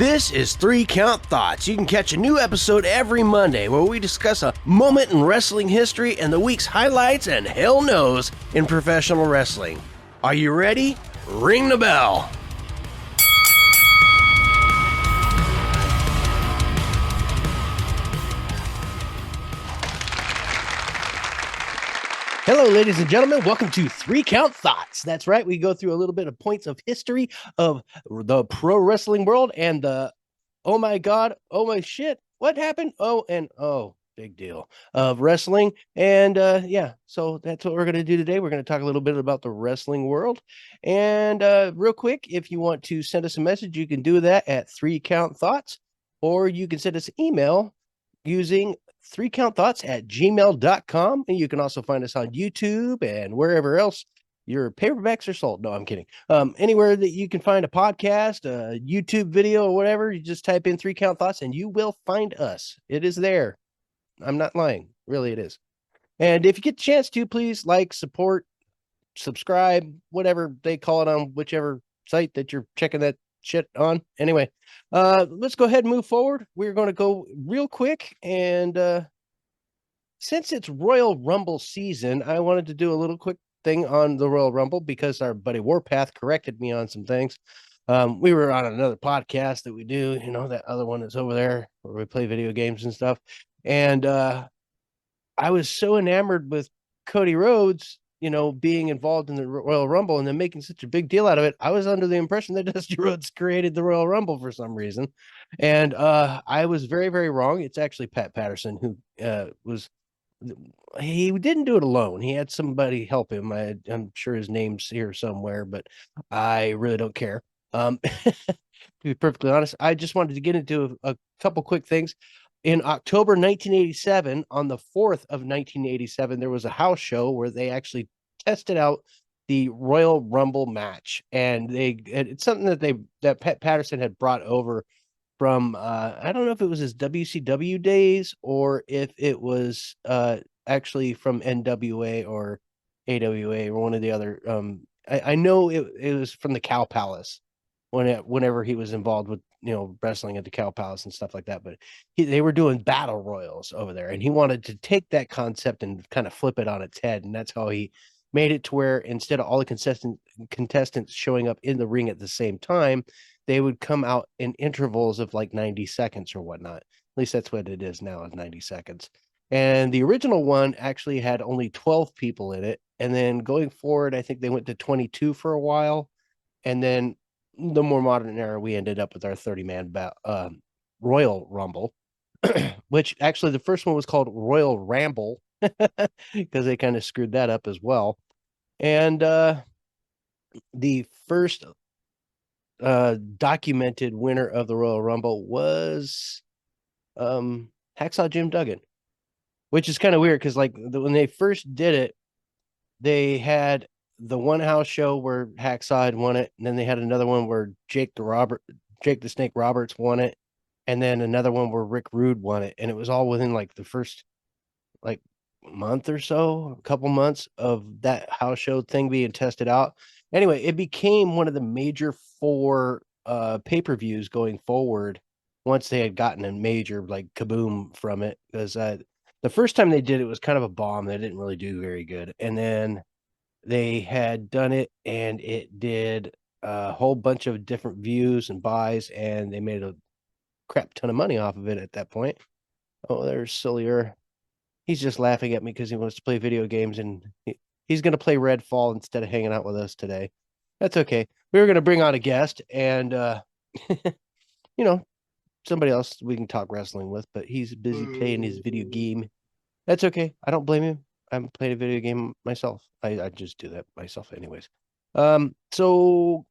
This is 3 Count Thoughts. You can catch a new episode every Monday where we discuss a moment in wrestling history and the week's highlights and hell knows in professional wrestling. Are you ready? Ring the bell. Hello, ladies and gentlemen. Welcome to 3 Count Thoughts. That's right. We go through a little bit of points of history of the pro wrestling world and the oh my God, oh my shit, what happened? Oh, big deal of wrestling. And yeah, so that's what we're going to do today. We're going to talk a little bit about the wrestling world. And real quick, if you want to send us a message, you can do that at 3 Count Thoughts, or you can send us an email using 3countthoughts@gmail.com. And you can also find us on YouTube and wherever else your paperbacks are sold. No, I'm kidding. Anywhere that you can find a podcast, a YouTube video, or whatever, you just type in 3 Count Thoughts and you will find us. It is there. I'm not lying. Really, it is. And if you get the chance to, please like, support, subscribe, whatever they call it on whichever site that you're checking that shit on. Anyway, let's go ahead and move forward. We're going to go real quick. And since it's Royal Rumble season, I wanted to do a little quick thing on the Royal Rumble because our buddy Warpath corrected me on some things. We were on another podcast that we do, you know, that other one that's over there where we play video games and stuff. And I was so enamored with Cody Rhodes, you know, being involved in the Royal Rumble and then making such a big deal out of it. I was under the impression that Dusty Rhodes created the Royal Rumble for some reason. And I was very, very wrong. It's actually Pat Patterson who he didn't do it alone. He had somebody help him. I'm sure his name's here somewhere, but I really don't care. To be perfectly honest, I just wanted to get into a couple quick things. In October 1987, on the 4th of 1987, there was a house show where they actually tested out the Royal Rumble match, and it's something that Pat Patterson had brought over from I don't know if it was his WCW days or if it was actually from NWA or AWA or one of the other. I know it was from the Cow Palace whenever he was involved with, you know, wrestling at the Cow Palace and stuff like that. But they were doing battle royals over there, and he wanted to take that concept and kind of flip it on its head, and that's how he made it to where instead of all the contestants showing up in the ring at the same time, they would come out in intervals of like 90 seconds or whatnot. At least that's what it is now, is 90 seconds. And the original one actually had only 12 people in it. And then going forward, I think they went to 22 for a while. And then the more modern era, we ended up with our 30-man Royal Rumble, which actually the first one was called Royal Ramble because they kind of screwed that up as well. And the first documented winner of the Royal Rumble was Hacksaw Jim Duggan, which is kind of weird because like when they first did it, they had the one house show where Hacksaw had won it, and then they had another one where Jake the Snake Roberts won it, and then another one where Rick Rude won it, and it was all within like the first like month or so, a couple months of that house show thing being tested out. Anyway, it became one of the major 4 pay-per-views going forward once they had gotten a major like kaboom from it, because the first time they did it was kind of a bomb. They didn't really do very good, and then they had done it and it did a whole bunch of different views and buys, and they made a crap ton of money off of it at that point. Oh, there's Sillier. He's just laughing at me because he wants to play video games, and he's going to play Redfall instead of hanging out with us today. That's okay. We were going to bring on a guest and, you know, somebody else we can talk wrestling with, but he's busy playing his video game. That's okay. I don't blame him. I haven't played a video game myself. I just do that myself anyways. So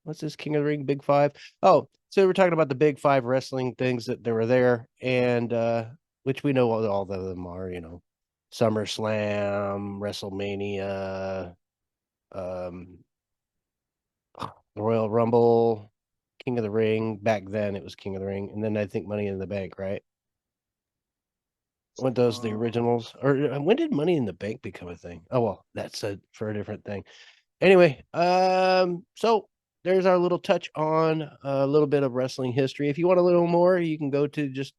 what's this King of the Ring Big 5? Oh, so we're talking about the Big 5 wrestling things that were there, and which we know what all of them are, you know, SummerSlam, WrestleMania, Royal Rumble, King of the Ring. Back then it was King of the Ring, and then I think Money in the Bank, right? Weren't those the originals? Or when did Money in the Bank become a thing? Oh well, that's for a different thing. Anyway, so there's our little touch on a little bit of wrestling history. If you want a little more, you can go to just,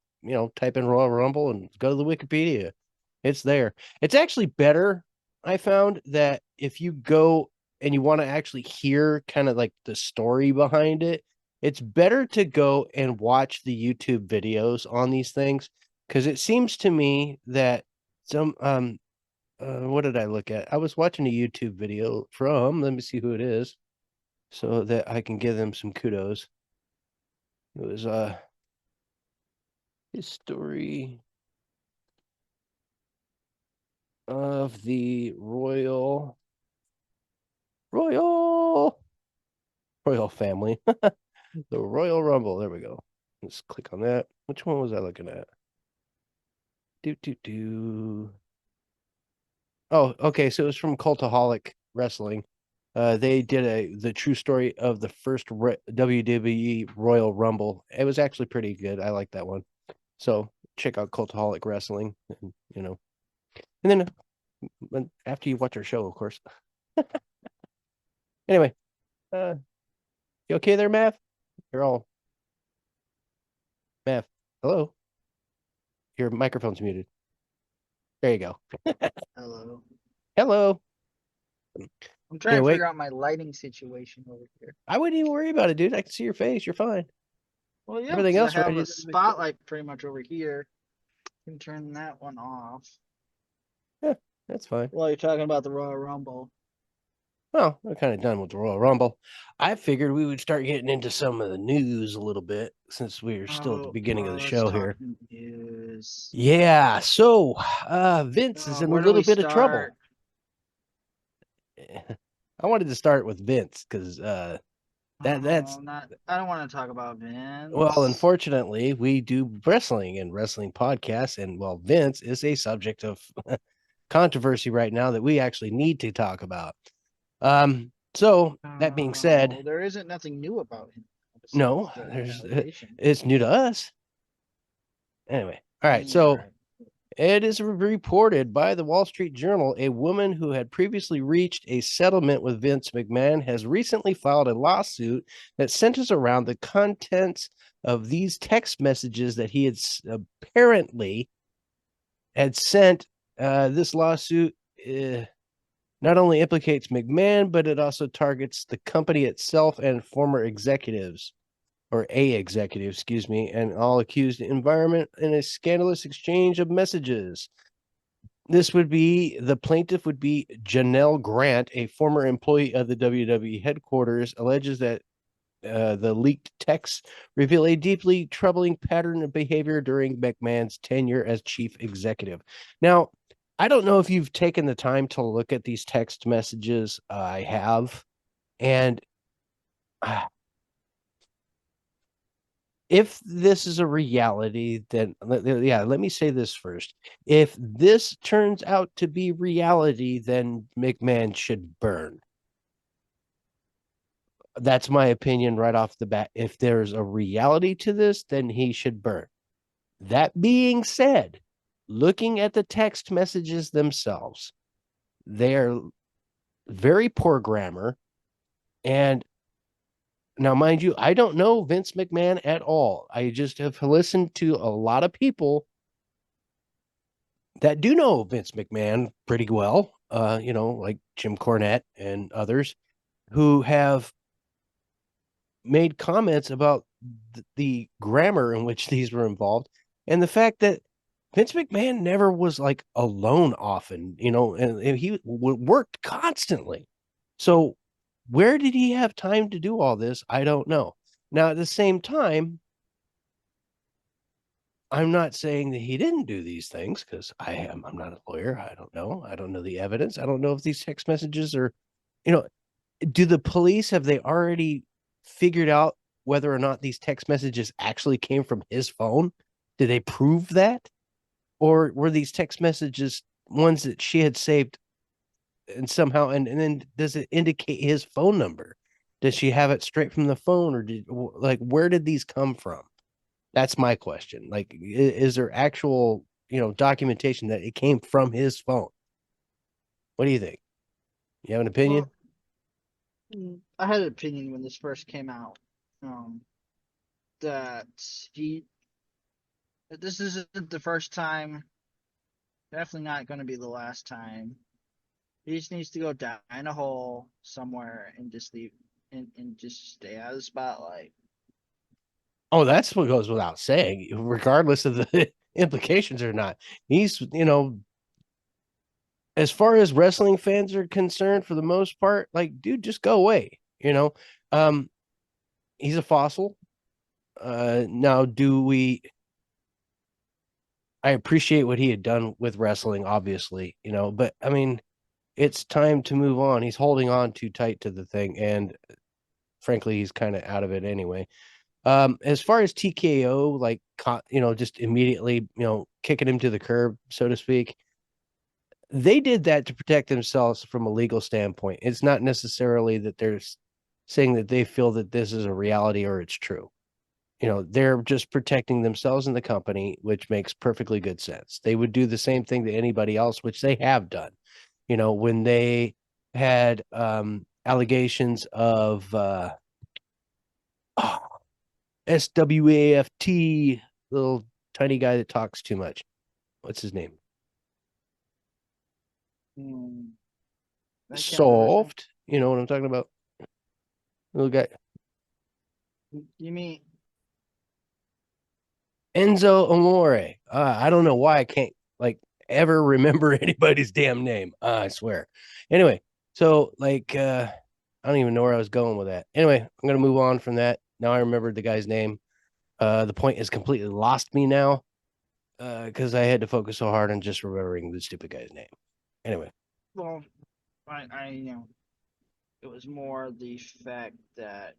type in Royal Rumble and go to the Wikipedia. It's there. It's actually better. I found that if you go and you want to actually hear kind of like the story behind it, it's better to go and watch the YouTube videos on these things, because it seems to me that some what did I look at? I was watching a YouTube video from, let me see who it is so that I can give them some kudos. It was his story of the Royal family. The Royal Rumble. There we go. Let's click on that. Which one was I looking at? Do. Oh, okay. So it was from Cultaholic Wrestling. They did the true story of the first WWE Royal Rumble. It was actually pretty good. I like that one. So check out Cultaholic Wrestling, and then after you watch our show, of course. Anyway, you okay there, Mav? You're all Mav. Hello. Your microphone's muted. There you go. Hello. Hello. I'm trying to figure out my lighting situation over here. I wouldn't even worry about it, dude. I can see your face. You're fine. Well, yeah, Everything else I have right a is spotlight pretty much over here. You can turn that one off. Yeah, that's fine. While you're talking about the Royal Rumble. Well, we're kind of done with the Royal Rumble. I figured we would start getting into some of the news a little bit since we're still at the beginning of the Let's show talk here. news. Yeah, so Vince is in a Where do little we bit of trouble. start? I wanted to start with Vince because that's I don't want to talk about well, Vince. unfortunately, we do wrestling and wrestling podcasts, and well, Vince is a subject of controversy right now that we actually need to talk about. So that being said, There isn't nothing new about him. no, it's new to us. Anyway, all right. So Right. it is reported by the Wall Street Journal a woman who had previously reached a settlement with Vince McMahon has recently filed a lawsuit that centers around the contents of these text messages that he had apparently had sent. This lawsuit not only implicates McMahon, but it also targets the company itself and former executives, or a executive, excuse me, and all accused environment in a scandalous exchange of messages. The plaintiff would be Janelle Grant, a former employee of the WWE headquarters, alleges that the leaked texts reveal a deeply troubling pattern of behavior during McMahon's tenure as chief executive. Now, I don't know if you've taken the time to look at these text messages. I have. And if this is a reality, then let me say this first. If this turns out to be reality, then McMahon should burn. That's my opinion right off the bat. If there's a reality to this, then he should burn. That being said, looking at the text messages themselves, they're very poor grammar. And now, mind you, I don't know Vince McMahon at all. I just have listened to a lot of people that do know Vince McMahon pretty well, like Jim Cornette and others who have made comments about the grammar in which these were involved and the fact that Vince McMahon never was like alone often, and he worked constantly. So where did he have time to do all this? I don't know. Now, at the same time, I'm not saying that he didn't do these things because I'm not a lawyer. I don't know. I don't know the evidence. I don't know if these text messages are, you know, do the police have they already figured out whether or not these text messages actually came from his phone? Did they prove that? Or were these text messages ones that she had saved and somehow and then does it indicate his phone number? Does she have it straight from the phone, or where did these come from? That's my question. Like, is there actual, documentation that it came from his phone? What do you think? You have an opinion? Well, I had an opinion when this first came out. That he that this isn't the first time. Definitely not going to be the last time. He just needs to go down in a hole somewhere and just leave and just stay out of the spotlight. Oh, that's what goes without saying, regardless of the implications or not. He's, as far as wrestling fans are concerned, for the most part, like, dude, just go away. Um, he's a fossil. Now, I appreciate what he had done with wrestling, obviously, but I mean, it's time to move on. He's holding on too tight to the thing, and frankly, he's kind of out of it anyway. As far as TKO, like, just immediately, kicking him to the curb, so to speak, they did that to protect themselves from a legal standpoint. It's not necessarily that they're saying that they feel that this is a reality or it's true. They're just protecting themselves and the company, which makes perfectly good sense. They would do the same thing to anybody else, which they have done. When they had allegations of SWAFT, little tiny guy that talks too much. What's his name? I can't remember his name. Solved. You know what I'm talking about? Little guy. You mean Enzo Amore. I don't know why I can't like ever remember anybody's damn name. I swear. Anyway, so like I don't even know where I was going with that. Anyway, I'm gonna move on from that. Now I remembered the guy's name. The point has completely lost me now because I had to focus so hard on just remembering the stupid guy's name. Anyway, well, I it was more the fact that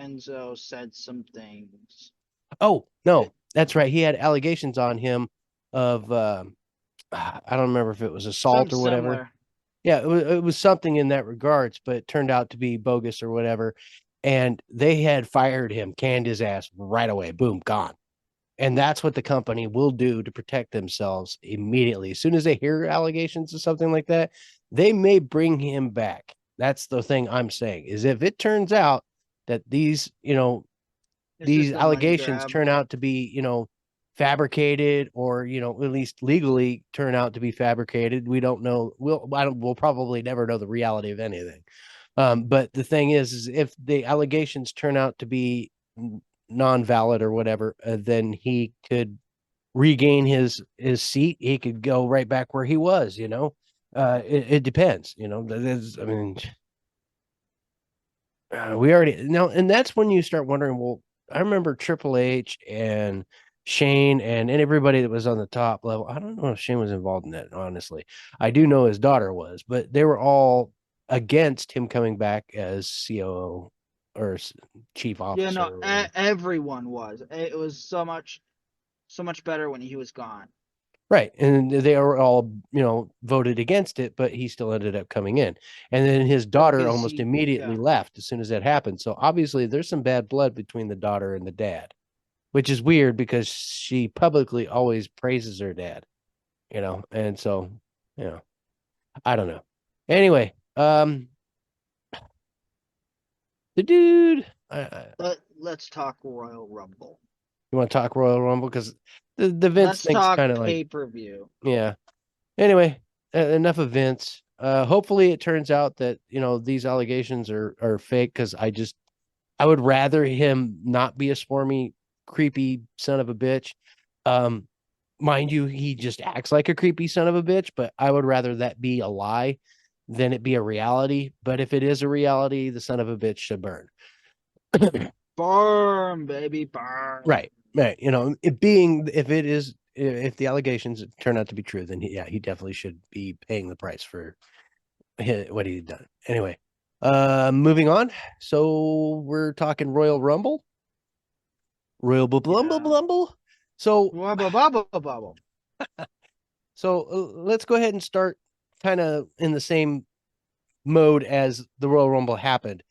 Enzo said some things. oh That, no, that's right. He had allegations on him of I don't remember if it was assault something or whatever. similar. Yeah, it was something in that regards, but it turned out to be bogus or whatever. And they had fired him, canned his ass right away. Boom, gone. And that's what the company will do to protect themselves immediately. As soon as they hear allegations of something like that, they may bring him back. That's the thing I'm saying is if it turns out that It's these just a money allegations grab. turn out to be, fabricated or, at least legally turn out to be fabricated. We don't know. We'll probably never know the reality of anything. But the thing is if the allegations turn out to be non-valid or whatever, then he could regain his seat. He could go right back where he was. It depends. I mean, we already now, and that's when you start wondering. Well, I remember Triple H and Shane and everybody that was on the top level. I don't know if Shane was involved in that, honestly. I do know his daughter was, but they were all against him coming back as COO or chief Yeah, officer no, or whatever. everyone was. It was so much better when he was gone. Right. And they were all, voted against it, but he still ended up coming in. And then his Yeah, daughter because almost immediately yeah, left as soon as that happened. So obviously there's some bad blood between the daughter and the dad, which is weird because she publicly always praises her dad, and so, you know, I don't know. Anyway, the dude, let's talk Royal Rumble. you want to talk Royal Rumble? Because the Vince Let's thing's talk kind of like, pay-per-view. yeah. Anyway, enough of Vince. Hopefully it turns out that, these allegations are fake because I would rather him not be a swarmy, creepy son of a bitch. Um, Mind you, he just acts like a creepy son of a bitch, but I would rather that be a lie than it be a reality. But if it is a reality, the son of a bitch should burn. Burn, baby, burn. Right. Right. If the allegations turn out to be true, then he definitely should be paying the price for what he's done. Anyway, moving on. So we're talking Royal Rumble, Royal Blumble Yeah. Blumble. So, Bubble, bubble, bubble. let's go ahead and start kind of in the same mode as the Royal Rumble happened.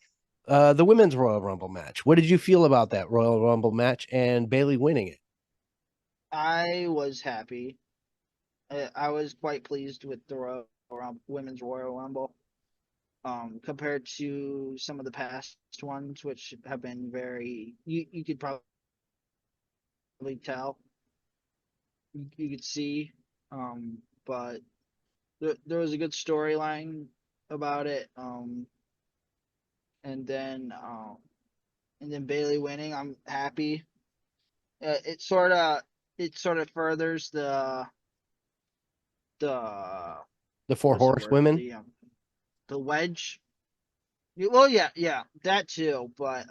The women's Royal Rumble match. What did you feel about that Royal Rumble match and Bayley winning it? I was happy. I was quite pleased with the Women's Royal Rumble. compared to some of the past ones, which have been very, you could probably tell, you could see, but there was a good storyline about it, and then um, and then Bailey winning, I'm happy. It sort of furthers the The four what's the word, horsewomen, the wedge. Well, yeah, yeah, that too, but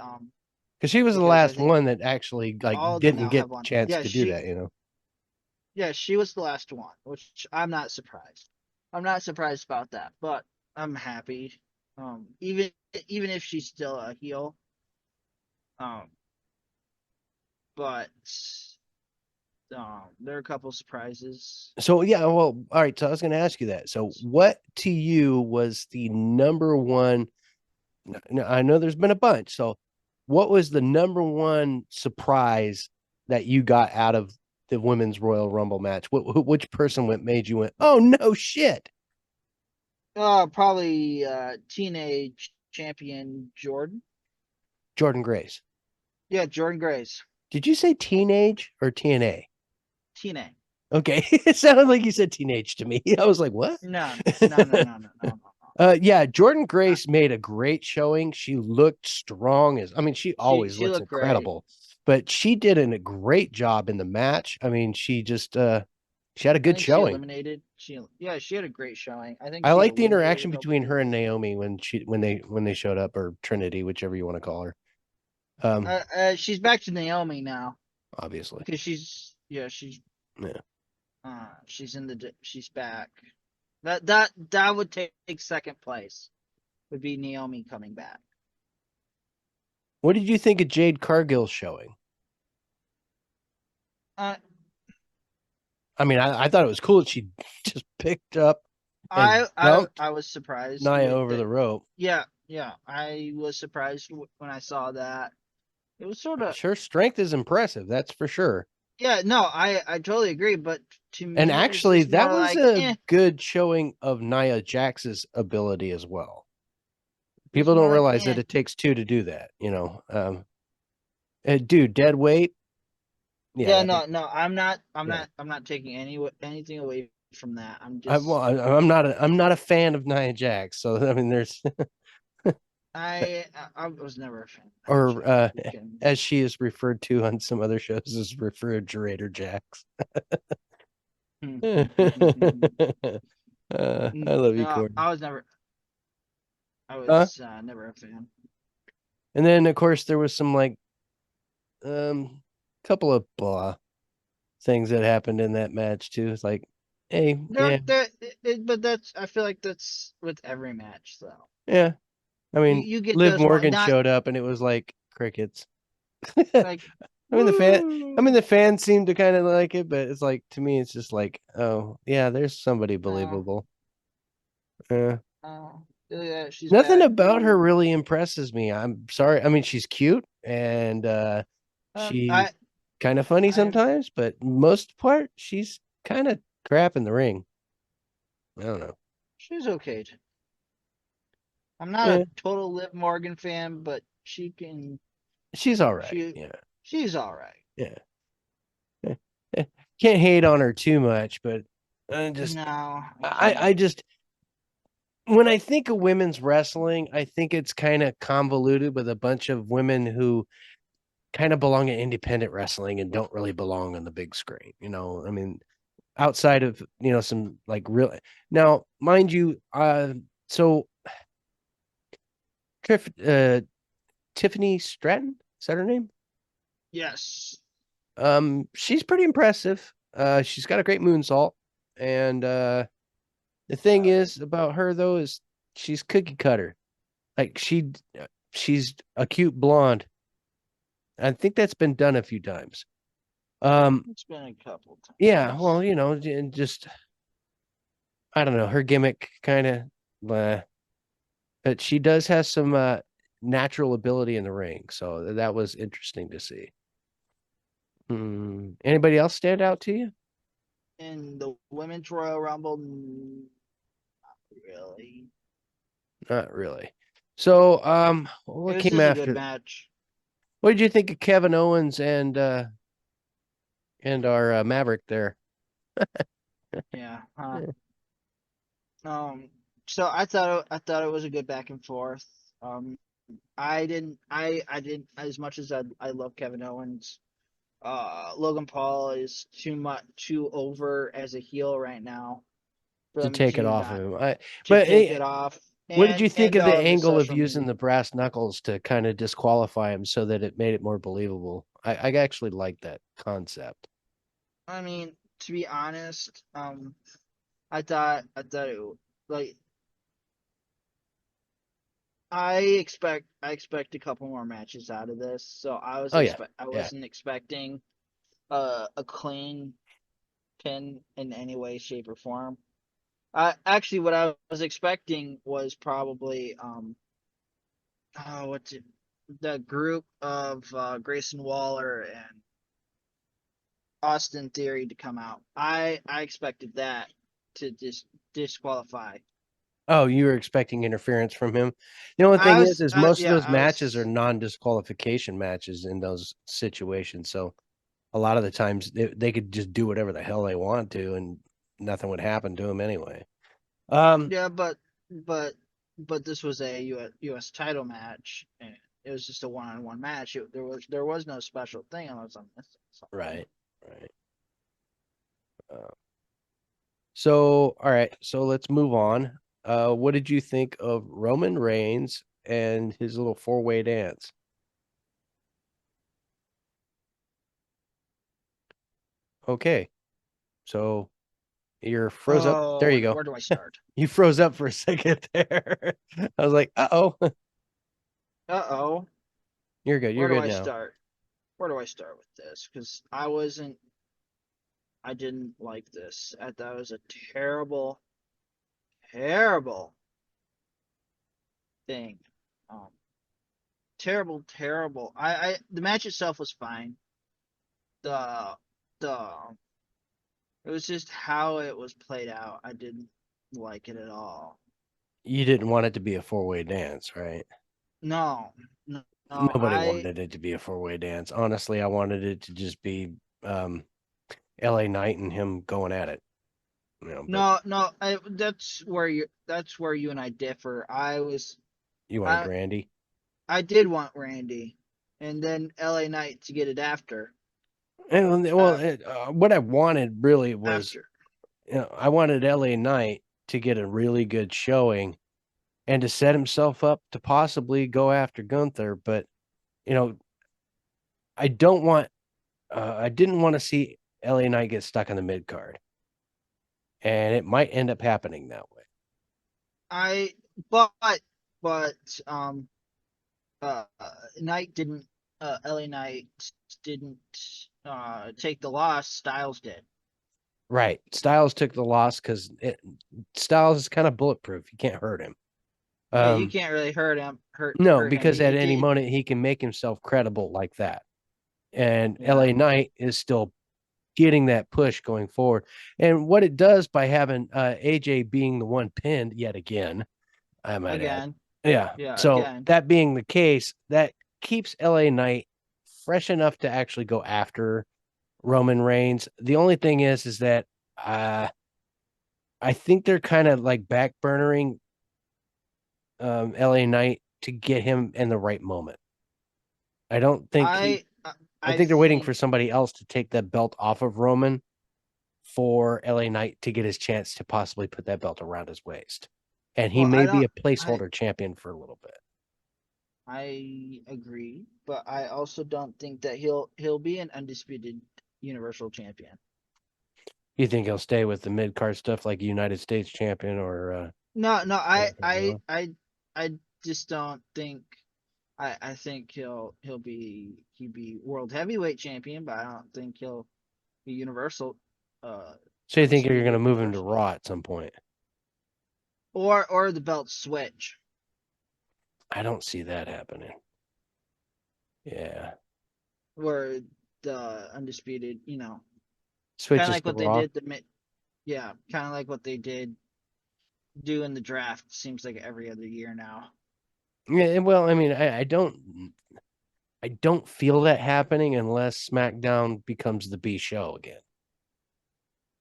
because she was the because I last think one that actually like all of them didn't now get have the one. chance to do that. Yeah, she was the last one, which I'm not surprised. I'm not surprised about that, but I'm happy. Even if she's still a heel, um, but there are a couple surprises. So yeah, well, all right. So I was going to ask you that. So what to you was the number one? I know there's been a bunch. So what was the number one surprise that you got out of the women's Royal Rumble match? Which person made you went, oh no shit? Probably teenage champion Jordan. Jordan Grace. Yeah, Jordan Grace. Did you say teenage or TNA? TNA. Okay, it sounded like you said teenage to me. I was like, what? No, no, no, no, no, no, no. Yeah, Jordan Uh, Grace made a great showing. She looked strong as, I mean, she always she looks looked great. incredible, but she did a great job in the match. I mean, she had a I good think she showing. eliminated. She had a great showing. I think I she like the eliminated a interaction couple between her and people. Naomi when they showed up, or Trinity, whichever you want to call her. She's back to Naomi now Obviously. because Yeah. she's back. That would take second place. Would be Naomi coming back. What did you think of Jade Cargill's showing? Uh, I mean, I thought it was cool that she just picked up and dumped I was surprised Nia with over that. the rope. Yeah, yeah, I was surprised when I saw that. It was sort of Her strength is impressive, that's for sure. yeah. No, I totally agree. But to And me, it's actually, just that more was like a eh. good showing of Nia Jax's ability as well. It was People more don't like realize that eh. it takes two to do that, dude, dead weight. Yeah, Yeah, that no, no. yeah. I'm not taking anything away from that. I'm Well, just I'm not a fan of Nia Jax. So I mean, there's I was never a fan of Nia or Jax. We can. as she is referred to on some other shows as refrigerator Jax. I love you, No, Corey. I Huh? was never a fan. And then of course there was some like couple of blah things that happened in that match too. It's like, hey, There, yeah, but that's I feel like that's with every match though. yeah. I mean, You get Liv those one Morgan not showed up and it was like crickets. I like mean woo. the fans seem to kind of like it, but it's like to me it's just like, oh yeah, there's somebody No, believable. Yeah. yeah, she's Nothing back. about her Woo. really impresses me. I'm sorry. I mean, she's cute and she's I kind of funny I'm sometimes, but most part she's kind of crap in the ring. I don't know. she's okay. I'm not Yeah, a total Liv Morgan fan, but she's all right. she Yeah. she's all right. Yeah. Eh, Can't hate on her too much, but I just No, I can't. I just when I think of women's wrestling, I think it's kind of convoluted with a bunch of women who kind of belong in independent wrestling and don't really belong on the big screen. I mean, outside of, some like real now, mind you, so Tiffany Stratton, is that her name? Yes. She's pretty impressive. She's got a great moonsault. And the thing is about her though is she's cookie cutter. Like she's a cute blonde. I think that's been done a few times. It's been a couple Yeah, well, times. just I don't know, her gimmick kind of, but she does have some natural ability in the ring, so that was interesting to see. Anybody else stand out to you? In the women's Royal Rumble, not really. Not really. So, It what was came just a good after? match. What did you think of Kevin Owens and our Maverick there? Yeah. Um. So I thought it was a good back and forth. Um. I didn't as much as I love Kevin Owens. Logan Paul is too over as a heel right now for To them take it to off of not him. to But take it off, what did you think and of the all of the angle of social using media. the brass knuckles to kind of disqualify him so that it made it more believable? I actually like that concept. I mean, to be honest, I thought it like I expect a couple more matches out of this. So Oh yeah, I yeah. wasn't expecting a clean pin in any way, shape, or form. Actually, what I was expecting was probably what's it, the group of Grayson Waller and Austin Theory to come out. I expected that to disqualify. Oh, you were expecting interference from him. The only thing is most of Yeah, those I matches are was. non-disqualification matches in those situations. So a lot of the times they could just do whatever the hell they want to, and nothing would happen to them anyway. Um, Yeah, but but this was a US title match, and it was just a one-on-one match. There was no special thing unless I'm missing something. right, right. Uh, so all right, so let's move on. What did you think of Roman Reigns and his little four-way dance? Okay, so you're froze up. Oh, There you go. where do I start? You froze up for a second there. I was like, uh-oh. Uh-oh, You're good. You're where do good I now. start? Where do I start with this? Because I didn't like this. I thought it was a terrible, terrible thing. Um, terrible, terrible. The match itself was fine. The the It was just how it was played out. I didn't like it at all. You didn't want it to be a four-way dance, right? No, no, no. Nobody wanted it to be a four-way dance. Honestly, I wanted it to just be LA Knight and him going at it, but No, no. That's where you and I differ. you wanted I, Randy. I did want Randy, and then LA Knight to get it after, And well, uh, what I wanted really was, after. I wanted LA Knight to get a really good showing and to set himself up to possibly go after Gunther. But you know, I don't want, I didn't want to see LA Knight get stuck in the mid card, and it might end up happening that way. I but but uh Knight didn't LA Knight didn't take the loss. Styles did. Right. Styles took the loss because Styles is kind of bulletproof. You can't hurt him. Yeah, you Um, can't really no, hurt him. because at He any did. moment he can make himself credible like that. And Yeah, LA Knight is still getting that push going forward. And what it does by having AJ being the one pinned yet again, I might add. again. Yeah. Yeah, So again. that being the case, that keeps LA Knight fresh enough to actually go after Roman Reigns. The only thing is that uh I think they're kind of like backburnering LA Knight to get him in the right moment. I don't think he I I I I think they're waiting for think somebody else to take that belt off of Roman for LA Knight to get his chance to possibly put that belt around his waist. And he well I may be don't a placeholder champion for a little bit. I agree, but I also don't think that he'll be an undisputed universal champion. You think he'll stay with the mid card stuff like United States champion or No, no, Intercontinental? I just don't think I think he'll be world heavyweight champion, but I don't think he'll be universal uh So you think you're going to undisputed move him to universal. Raw at some point? Or the belt switch I don't see that happening. Yeah. where the undisputed, kind of Switches like to what they Raw. did yeah, kind of like what they did do in the draft seems like every other year now. Yeah, well, I mean, I don't feel that happening unless SmackDown becomes the B show again.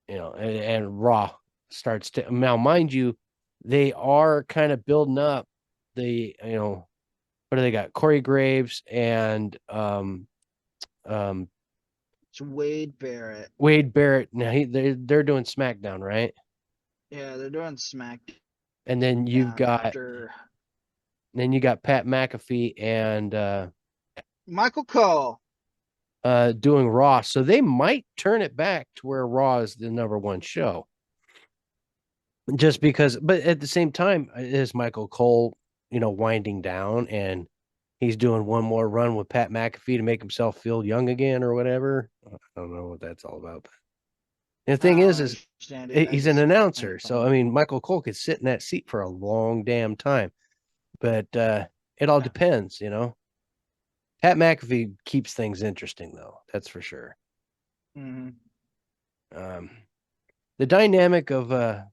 And Raw starts to now, mind you, they are kind of building up what do they got? Corey Graves and It's Wade Barrett. Wade Barrett. Now they're doing SmackDown, right? Yeah, they're doing SmackDown And then after you got Pat McAfee and Michael Cole. doing Raw. So they might turn it back to where Raw is the number one show. Just because, but at the same time, is Michael Cole, winding down and he's doing one more run with Pat McAfee to make himself feel young again or whatever. I don't know what that's all about. And the I thing don't is understand it. I he's an just find announcer. it So, funny. I mean, Michael Cole could sit in that seat for a long damn time, but it all depends. Pat McAfee keeps things interesting, though. That's for sure. Mm-hmm. Um, the dynamic of I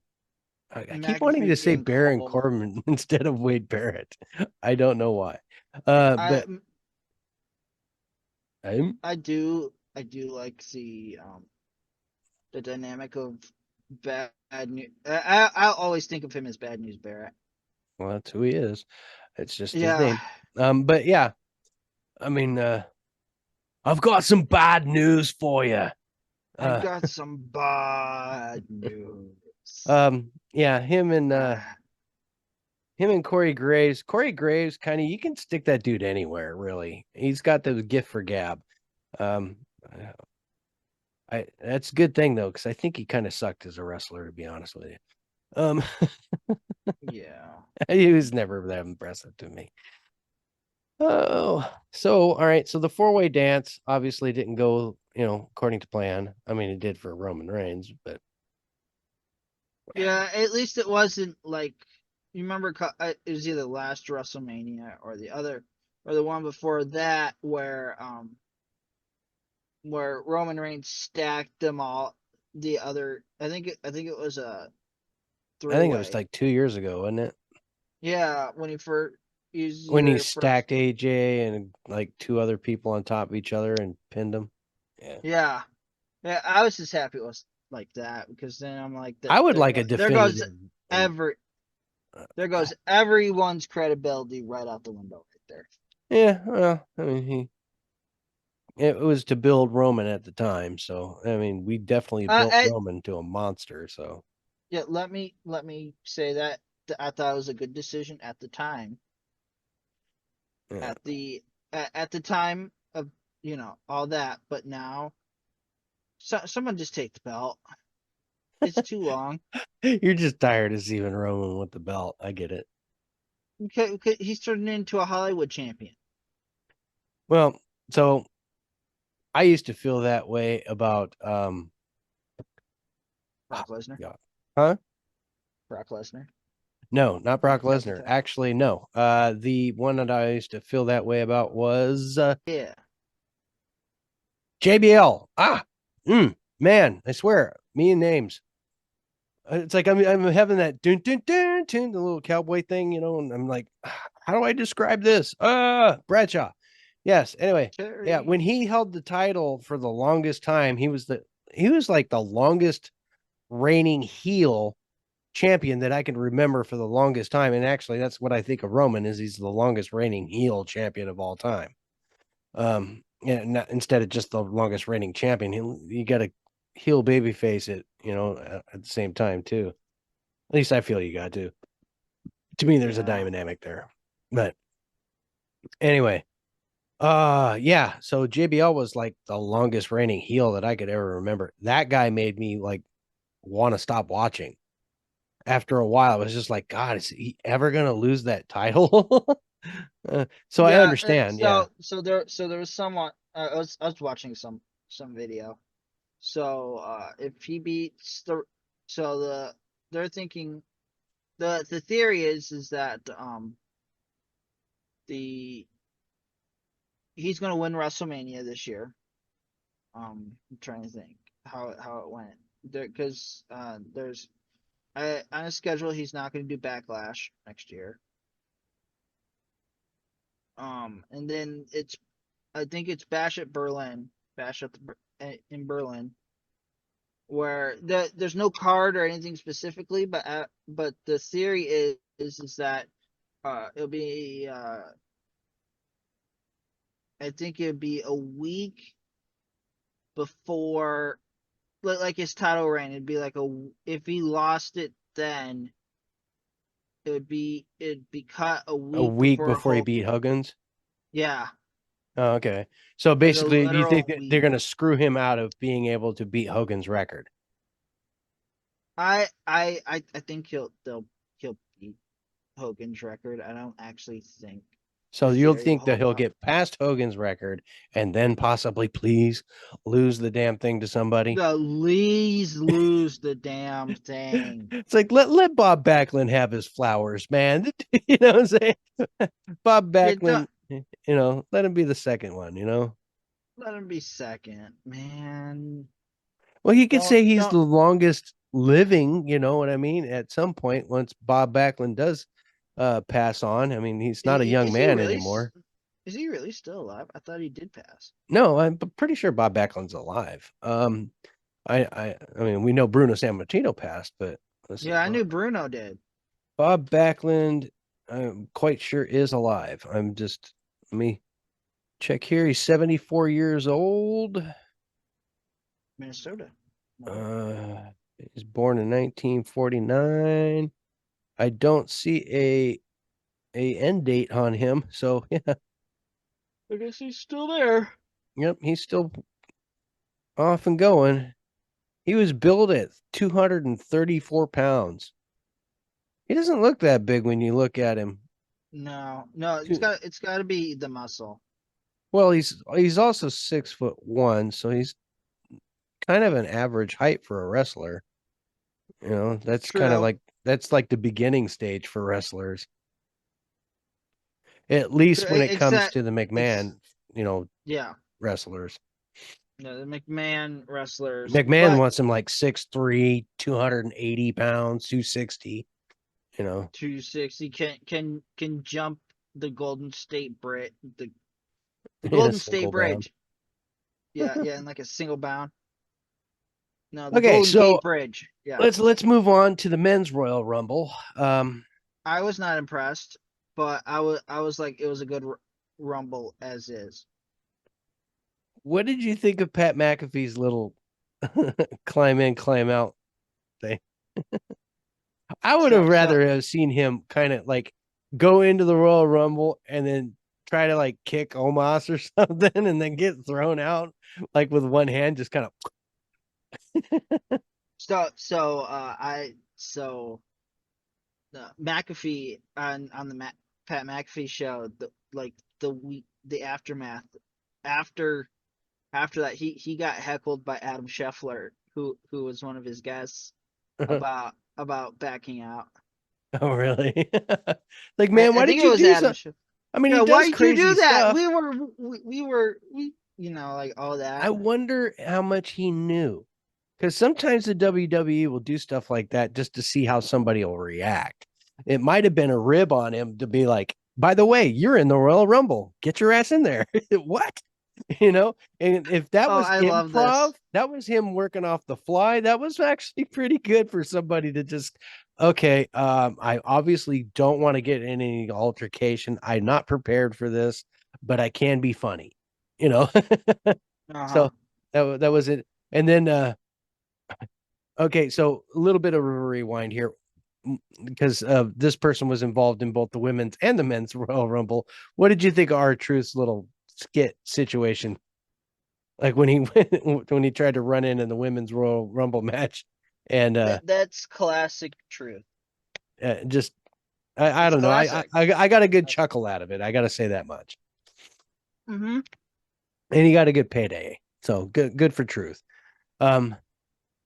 keep wanting to McAfee say and Baron Cole. Corbin instead of Wade Barrett. I don't know why. I But I'm I do like the dynamic of bad news. I'll always think of him as Bad News Barrett. well, that's who he is. It's just his Yeah, name. But yeah, I mean, I've got some bad news for you. I Uh, got some bad news. yeah, him and Corey Graves. Corey Graves, kind of, you can stick that dude anywhere, really. He's got the gift for gab. Um, I that's a good thing though, because I think he kind of sucked as a wrestler, to be honest with you. Um, Yeah. he was never that impressive to me. Oh, so all right. So the four-way dance obviously didn't go, according to plan. I mean, it did for Roman Reigns, but Yeah, at least it wasn't like you remember it was either last WrestleMania or the other or the one before that where Roman Reigns stacked them all the other I think it was a I think it was three-way. like 2 years ago, wasn't it? Yeah, when he first used When he either first. stacked AJ and like two other people on top of each other and pinned them. Yeah. Yeah. Yeah, I was just happy it was like that because then I'm like that I would there like a goes there goes definitive. every Uh, there goes everyone's credibility right out the window right there. yeah, well, I mean, it was to build Roman at the time, so I mean, we definitely built I Roman to a monster. So Yeah, let me say that I thought it was a good decision at the time. yeah, At the time of all that, but now someone just take the belt. It's too long. you're just tired of seeing Roman with the belt. I get it. Okay, he's turning into a Hollywood champion. Well, so I used to feel that way about Brock Lesnar. yeah. Huh? Brock Lesnar. No, not Brock Is that what you're Lesnar. talking? Actually, no. The one that I used to feel that way about was Yeah. JBL. Man, I swear, me and names. It's like I'm having that dun dun dun dun, the little cowboy thing, and I'm like, how do I describe this? Bradshaw. Yes. Anyway, yeah, when Terry. he held the title for the longest time, he was like the longest reigning heel champion that I can remember for the longest time. And actually, that's what I think of Roman is he's the longest reigning heel champion of all time. And instead of just the longest reigning champion, you got to heel baby face it, at the same time too. At least I feel you got to. To me, there's a Yeah. dynamic there. But anyway, yeah. So JBL was like the longest reigning heel that I could ever remember. That guy made me like want to stop watching. After a while, I was just like, God, is he ever gonna lose that title? So I Yeah. understand, yeah. So there was someone. I was watching some video. So if he beats they're thinking the theory is that the he's going to win WrestleMania this year. I'm trying to think how it went there because there's On his schedule, he's not going to do Backlash next year. And then I think it's Bash at Berlin, in Berlin, where there's no card or anything specifically, but the theory is that it'll be I think it'd be a week before, like his title reign. It'd be like if he lost it then, it'd be cut a A week week before before he Hulk. beat Huggins. Yeah, Oh, okay. So like a basically, do you think literal that they're week. going to screw him out of being able to beat Hogan's record? I think he'll beat Hogan's record. I don't actually think So the you'll theory will think that hold he'll up. get past Hogan's record and then possibly, please, lose the damn thing to somebody? The Lees lose the damn thing. It's like let Bob Backlund have his flowers, man. You know what I'm saying? Bob It do, Backlund, let him be the second one. Let him be second, man. Well, he could say he's Don't. the longest living, you know what I mean, at some point once Bob Backlund does pass on. I mean, he's not a young Is he man really? anymore. Is he really still alive? I thought he did pass. No, I'm pretty sure Bob Backlund's alive. I mean, we know Bruno Sammartino passed, but let's see. Yeah, I knew Bruno did. Bob Backlund, I'm quite sure is alive. Let me check here. He's 74 years old. Minnesota. No. He was born in 1949. I don't see a end date on him, so yeah, I guess he's still there. yep, he's still off and going. He was billed at 234 pounds. He doesn't look that big when you look at him. No, Two- it's got to be the muscle. Well, he's also 6'1", so he's kind of an average height for a wrestler. That's kind of True. like that's like the beginning stage for wrestlers. At least when it comes Except to the ex McMahon, yeah, wrestlers. the McMahon wrestlers, McMahon but wants him like 6'3", 280 pounds, 260. 260 can jump the Golden State Bridge, the In a Golden State single bound. Bridge. Yeah, in like a single bound. No, the Okay, Golden so Gate Bridge. Yeah, let's move on to the men's Royal Rumble. I was not impressed, but I was like it was a good Rumble as is. What did you think of Pat McAfee's little climb in, climb out thing? I would have So rather have seen him kind of like go into the Royal Rumble and then try to like kick Omos or something and then get thrown out like with one hand, just kind of. so McAfee on the Pat McAfee show, the aftermath after that he got heckled by Adam Scheffler, who was one of his guests, about backing out. Oh, really? Like, I, man, I why think did it you was do Adam so? Scheffler. I mean, he Yeah, does why did you crazy do that? stuff. We like all I that. wonder how much he knew. Because sometimes the WWE will do stuff like that just to see how somebody will react. It might have been a rib on him to be like, by the way, you're in the Royal Rumble. Get your ass in there. What? And if that Oh, was I love improv, this. that was him working off the fly. That was actually pretty good for somebody to just, okay, I obviously don't want to get in any altercation. I'm not prepared for this, but I can be funny, you know? Uh-huh. So that was it. And then okay, so a little bit of a rewind here because this person was involved in both the women's and the men's Royal Rumble. What did you think of R-Truth's little skit situation? Like when he when he tried to run in the women's Royal Rumble match, and That's classic truth. just I It's don't know. classic. I got a good chuckle out of it. I got to say that much. Mm-hmm. And he got a good payday. So good for Truth. Um,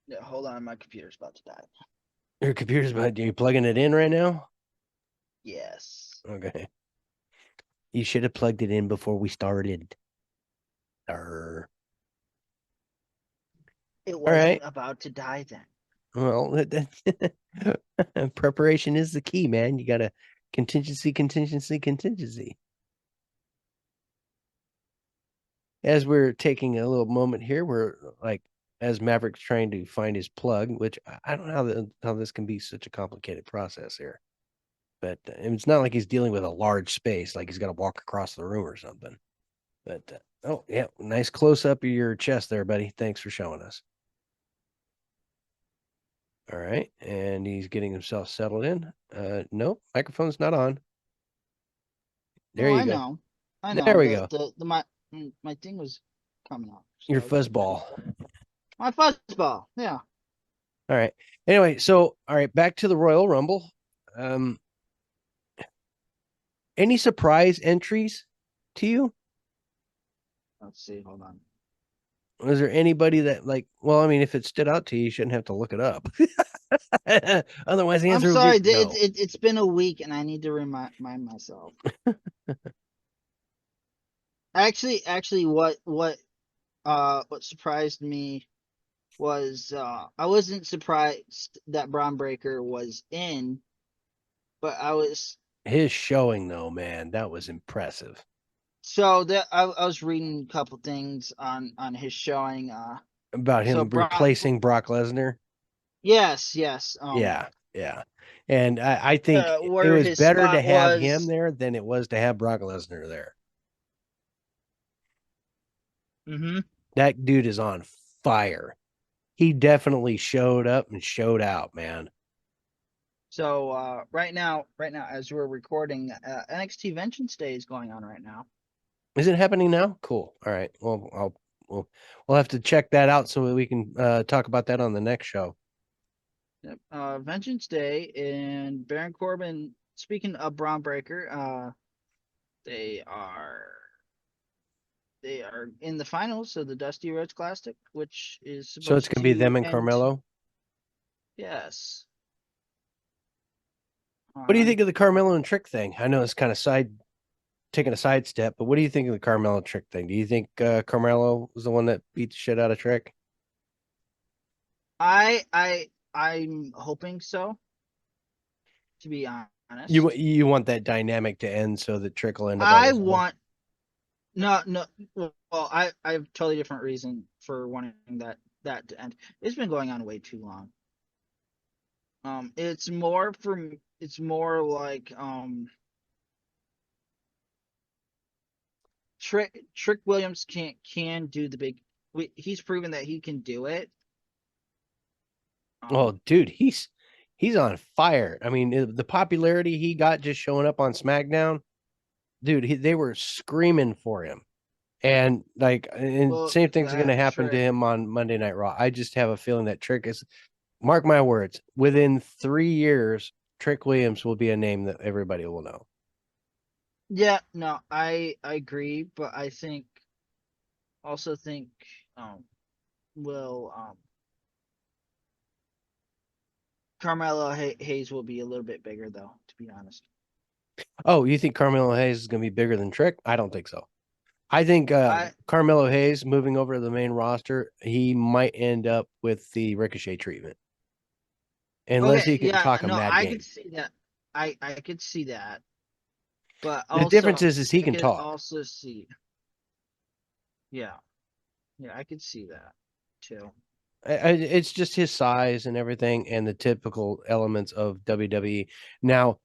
Yeah, hold on, my computer's about to die. your computer's about you plugging it in right now? Yes. Okay. You should have plugged it in before we started. Arr. It All wasn't right. about to die then. Well, preparation is the key, man. You got to contingency. As we're taking a little moment here, we're like, as Maverick's trying to find his plug, which I don't know how this can be such a complicated process here. But it's not like he's dealing with a large space, like he's got to walk across the room or something. But oh yeah, nice close up of your chest there, buddy. Thanks for showing us. All right, and he's getting himself settled in. Nope, microphone's not on. There No, you I go. know. I There know. we go. My thing was coming up. Your So just let me. fuzzball. My fuzzball. Yeah. All right. Anyway, so all right, back to the Royal Rumble. Um, any surprise entries to you? Let's see. Hold on. Was there anybody that like? Well, I mean, if it stood out to you, you shouldn't have to look it up. Otherwise, the I'm answer would be sorry. no. It's been a week, and I need to remind myself. Actually, what surprised me was I wasn't surprised that Braun Breaker was in, but I was His showing, though, man, that was impressive. so that I was reading a couple things on his showing. About So him replacing Brock Lesnar. yes. Yeah, yeah. And I think it Where was his better to spot have him was. there than it was to have Brock Lesnar there. Mm-hmm. That dude is on fire. He definitely showed up and showed out, man. So right now, as we're recording, NXT Vengeance Day is going on right now. Is it happening now? Cool. All right. Well, we'll have to check that out so that we can talk about that on the next show. Yep. Vengeance Day and Baron Corbin. Speaking of Braun Breaker, they are they are in the finals of the Dusty Rhodes Classic, which is So it's supposed gonna be to them and end. Carmelo. Yes. What do you think On of the Carmelo and Trick thing? I know it's kind of taking a sidestep, but what do you think of the Carmelo Trick thing? Do you think Carmelo was the one that beat the shit out of Trick? I'm hoping so, to be You honest. you want that dynamic to end so that Trick will end up on I his own? want no well, I have a totally different reason for wanting that to end. It's been going on way too long. It's more like Trick Williams can do the big. He's proven that he can do it. Oh, dude, he's on fire. I mean, the popularity he got just showing up on SmackDown, dude, they were screaming for him. And like, and Well, same thing's going to that happen to Trick. him on Monday Night Raw. I just have a feeling that Trick is, mark my words, within 3 years, Trick Williams will be a name that everybody will know. Yeah, no, I agree, but I also think will Carmelo Hayes will be a little bit bigger though, to be honest. Oh, you think Carmelo Hayes is going to be bigger than Trick? I don't think so. I think I Carmelo Hayes moving over to the main roster, he might end up with the Ricochet treatment, unless Okay, he can yeah, talk a no, mad I could game. see that. I could see that, but The difference also is he I can could talk. also see, yeah, yeah, I could see that too. It's just his size and everything, and the typical elements of WWE. Now,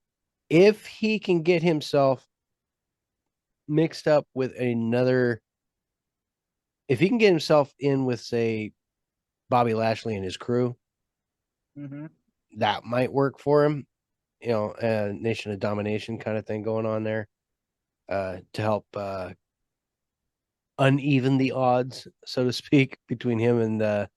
if he can get himself mixed up with another, if he can get himself in with, say, Bobby Lashley and his crew, Hmm. that might work for him. You know, a Nation of Domination kind of thing going on there, to help uneven the odds, so to speak, between him and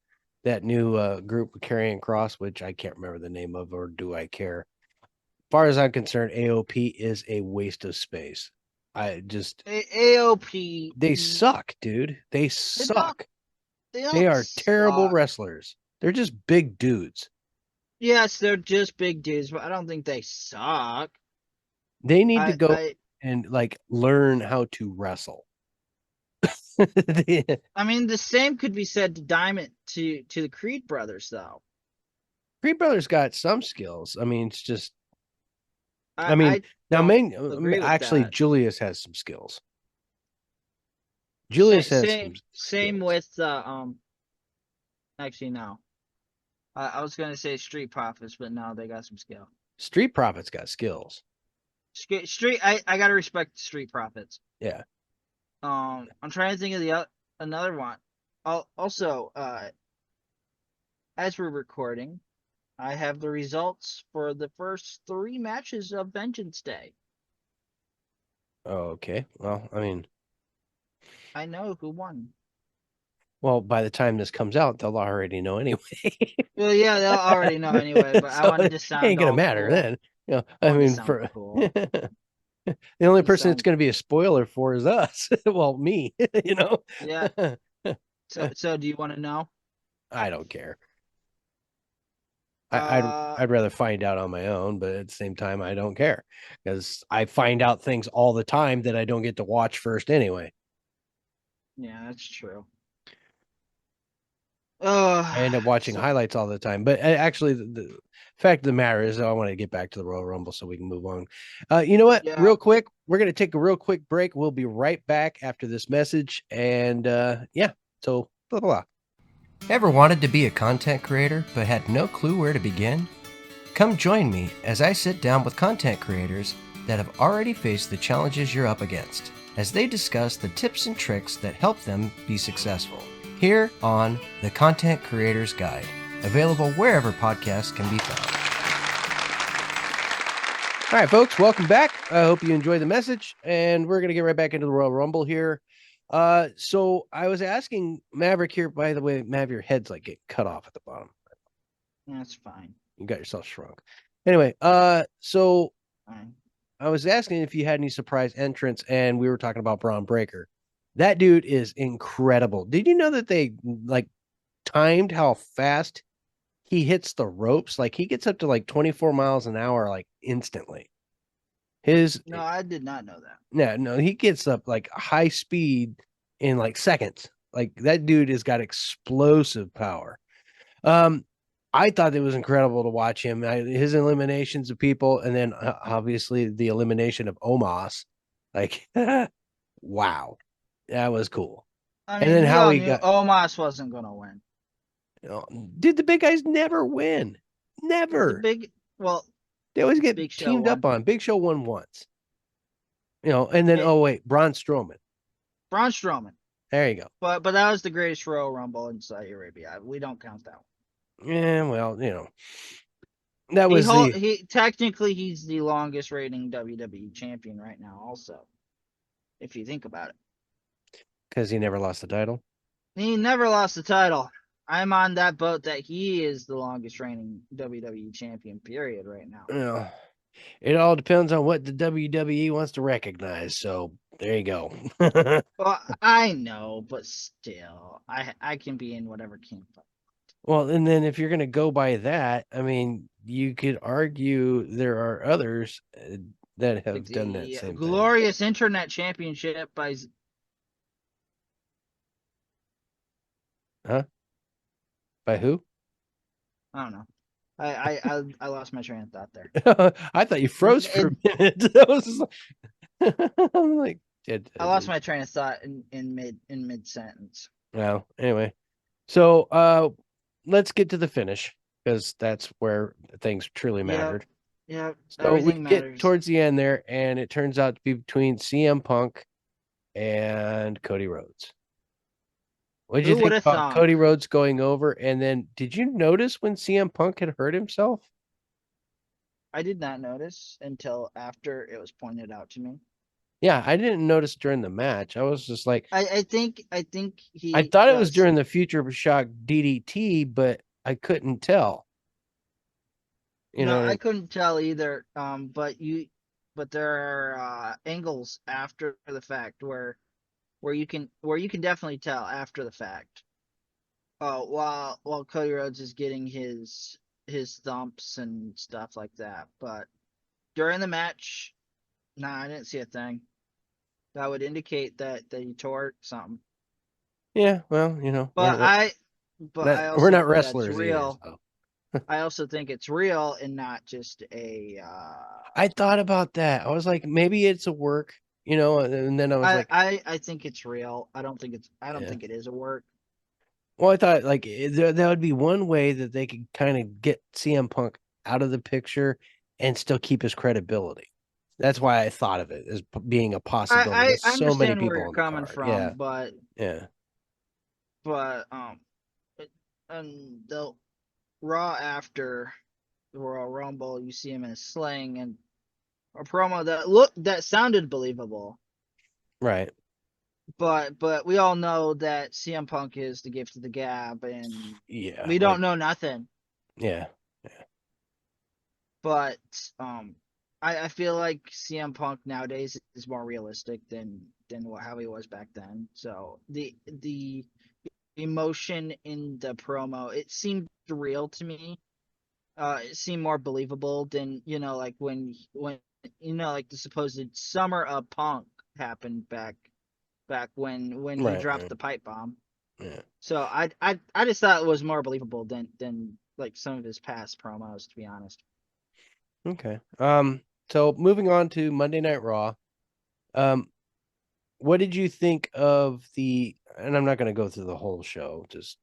that new group of Karrion Cross, which I can't remember the name of, or do I care? As far as I'm concerned, AOP is a waste of space. I just AOP, they suck, dude. They they don't suck. they They don't are terrible suck. wrestlers. They're just big dudes. Yes, they're just big dudes, but I don't think they suck. They need to I go I and like learn how to wrestle. I mean the same could be said to Diamond to the Creed brothers though. Creed Brothers got some skills. I mean, it's just. I I mean, I now don't agree with actually, that. Julius has some skills. Julius has some Same skills. with actually no. I was gonna say Street Profits, but no, they got some skill. Street Profits got skills. I gotta respect Street Profits. Yeah. I'm trying to think of the another one. Also, as we're recording, I have the results for the first 3 matches of Vengeance Day. Oh, okay. Well, I mean, I know who won. well, by the time this comes out, they'll already know anyway. Well, yeah, they'll already know anyway, but I So wanted it to sound ain't gonna all matter cool. then. I I wanted to mean, sound for cool. the only To person it's sound gonna be a spoiler for is us. Well, me, you know. Yeah. So do you want to know? I don't care. Uh, I'd rather find out on my own, but at the same time, I don't care because I find out things all the time that I don't get to watch first anyway. yeah, that's true. I end up watching So highlights all the time. But actually, the fact of the matter is, I want to get back to the Royal Rumble so we can move on. You know what? yeah, Real quick, we're going to take a real quick break. We'll be right back after this message. And yeah, so blah, blah, blah. Ever wanted to be a content creator but had no clue where to begin? Come join me as I sit down with content creators that have already faced the challenges you're up against as they discuss the tips and tricks that help them be successful. Here on The Content Creator's Guide, available wherever podcasts can be found. All right, folks, welcome back. I hope you enjoyed the message, and we're going to get right back into the Royal Rumble here. So I was asking Maverick here, by the way, Mav, your head's like getting cut off at the bottom. that's fine. You got yourself shrunk. Anyway, so Fine. I was asking if you had any surprise entrants, and we were talking about Braun Breaker. That dude is incredible. Did you know that they like timed how fast he hits the ropes? Like he gets up to like 24 miles an hour, like instantly. No, I did not know that. No, he gets up like high speed in like seconds. Like that dude has got explosive power. Um, I thought it was incredible to watch him. His eliminations of people, and then obviously the elimination of Omos. Like, wow, that was cool. I And mean, then we how all he knew got, Omos wasn't gonna win. did the big guys never win? The Never. big, well, They always get Big Show teamed up won. on. Big Show won once. And then, It, oh, wait, Braun Strowman. Braun Strowman, There you go. but that was the greatest Royal Rumble in Saudi Arabia. We don't count that one. Yeah, well, that was the, He technically he's the longest reigning WWE champion right now. Also, if you think about it, because he never lost the title. he never lost the title. I'm on that boat that he is the longest reigning WWE champion. Period. Right now. It all depends on what the WWE wants to recognize. So there you go. Well, I know, but still, I can be in whatever camp. Well, and then if you're going to go by that, I mean, you could argue there are others that have Like done that the same thing. glorious Internet Championship by Huh? By who? I don't know. I lost my train of thought there. I thought you froze for a minute. That was just I'm like, I lost my train of thought in mid sentence. well, anyway. So let's get to the finish because that's where things truly mattered. Yeah, So we everything get matters. towards the end there, and it turns out to be between CM Punk and Cody Rhodes. What did you Who think would have about thunk? Cody Rhodes going over? And then did you notice when CM Punk had hurt himself? I did not notice until after it was pointed out to me. Yeah, I didn't notice during the match. I was just like, I think I he thought it was during the Future Shock DDT, but I couldn't tell. No, I I couldn't tell either. But there are angles after the fact where you can definitely tell after the fact. While Cody Rhodes is getting his thumps and stuff like that, but during the match, nah, I didn't see a thing that would indicate that he tore something. Yeah, well, But I we're also not know that's wrestlers either. real. So. I also think it's real and not just a. I thought about that. I was like, maybe it's a work, and then I was like, I think it's real. I don't think yeah. it is a work. Well, I thought like that would be one way that they could kind of get CM Punk out of the picture and still keep his credibility. That's why I thought of it as being a possibility. There's I so many understand where people you're on the coming card. from, Yeah, yeah, but it, and the Raw after the Royal Rumble, you see him in a sling and a promo that sounded believable. right. But we all know that CM Punk is the gift of the gab, and Yeah, we like don't know nothing. yeah, yeah. But um, I feel like CM Punk nowadays is more realistic than how he was back then. So the emotion in the promo, it seemed real to me. It seemed more believable than like when like the supposed summer of Punk happened back when he Right, dropped right. the pipe bomb. Yeah. So I just thought it was more believable than like some of his past promos, to be honest. Okay. So moving on to Monday Night Raw. Um, what did you think of the, and I'm not going to go through the whole show, just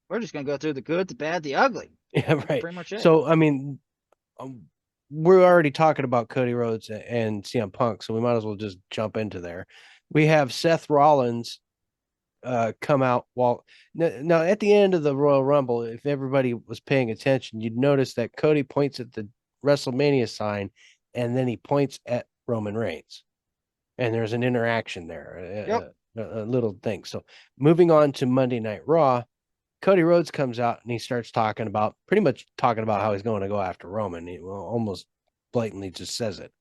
We're just gonna go through the good, the bad, the ugly. yeah, That's right. pretty much it. So, I mean, um, we're already talking about Cody Rhodes and CM Punk, so we might as well just jump into there. We have Seth Rollins come out while now at the end of the Royal Rumble, if everybody was paying attention, you'd notice that Cody points at the WrestleMania sign and then he points at Roman Reigns. And there's an interaction Yep. there, a little thing. So moving on to Monday Night Raw, Cody Rhodes comes out and he starts pretty much talking about how he's going to go after Roman. He almost blatantly just says it.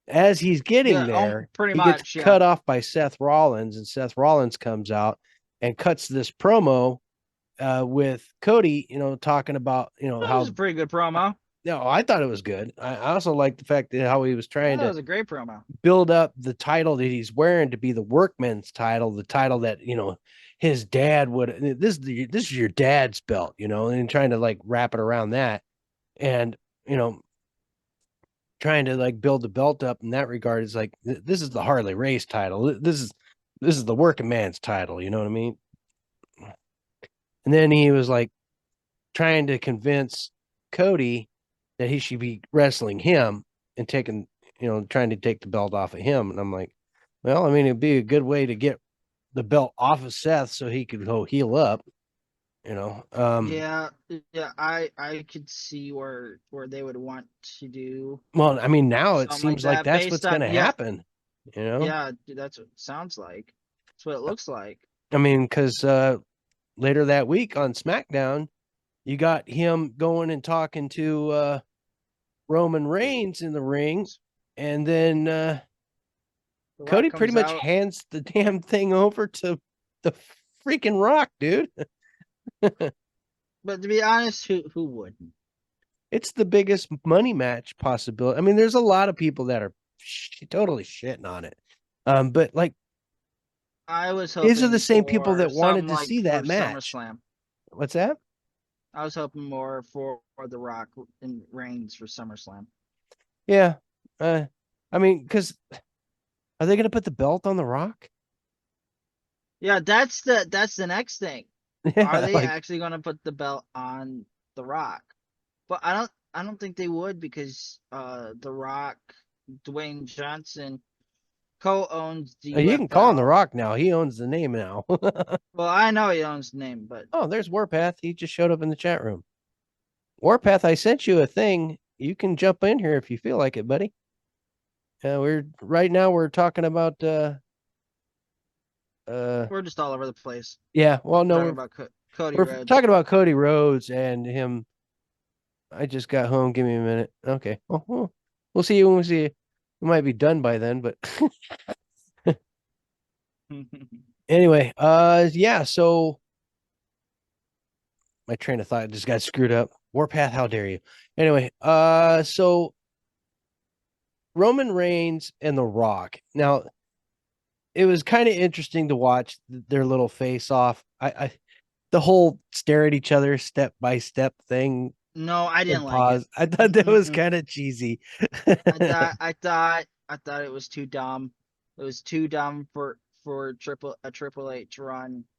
As he's getting Yeah. there, Pretty he gets much. Yeah. cut off by Seth Rollins, and Seth Rollins comes out and cuts this promo with Cody, talking about, That was a how, pretty good promo. no, I thought it was good. I also like the fact that how he was Yeah, trying that to was a great promo. build up the title that he's wearing to be the workman's title, the title that his dad would. This is your dad's belt, and trying to like wrap it around that, and you know trying to like build the belt up in that regard is like this is the Harley Race title. This is the working man's title. You know what I mean? And then he was like trying to convince Cody that he should be wrestling him and taking, trying to take the belt off of him. And I'm like, well, I mean, it'd be a good way to get the belt off of Seth so he could go heal up, you know. Yeah, yeah. I could see where they would want to do Well, I mean, now it something like seems like that that's based what's on gonna yeah, happen, you know. yeah. That's what it sounds like. That's what it looks like. I mean, because later that week on SmackDown, you got him going and talking to Roman Reigns in the ring, and then The Rock Cody pretty comes much out. hands the damn thing over to the freaking Rock, dude. But to be honest, who wouldn't? It's the biggest money match possibility. I mean, there's a lot of people that are totally shitting on it. But like I was these are the hoping same people for that wanted something to like see for that match. SummerSlam. What's that? I was hoping more for The Rock and Reigns for SummerSlam. Yeah. Uh, I mean, because are they going to put the belt on the Rock? Yeah, that's the next thing. Are Yeah, they like actually going to put the belt on The Rock? But I don't think they would because The Rock, Dwayne Johnson co-owns the you can call him the UFL. Rock now. He owns the name now. Well, I know he owns the name, but Oh, there's Warpath. He just showed up in the chat room. Warpath, I sent you a thing. You can jump in here if you feel like it, buddy. We're right now we're talking about uh we're just all over the place yeah, well no, talking we're about Cody we're Rhodes. talking about Cody Rhodes and him. I just got home. Give me a minute. Okay. We'll see you when we see you. We might be done by then, but anyway, yeah, so my train of thought just got screwed up. Warpath, how dare you? Anyway, so Roman Reigns and The Rock. Now, it was kind of interesting to watch their little face off. the whole stare at each other step by step thing No, I didn't and like it. pause. I thought that was Mm-mm. kind of cheesy. I thought it was too dumb. It was too dumb for Triple H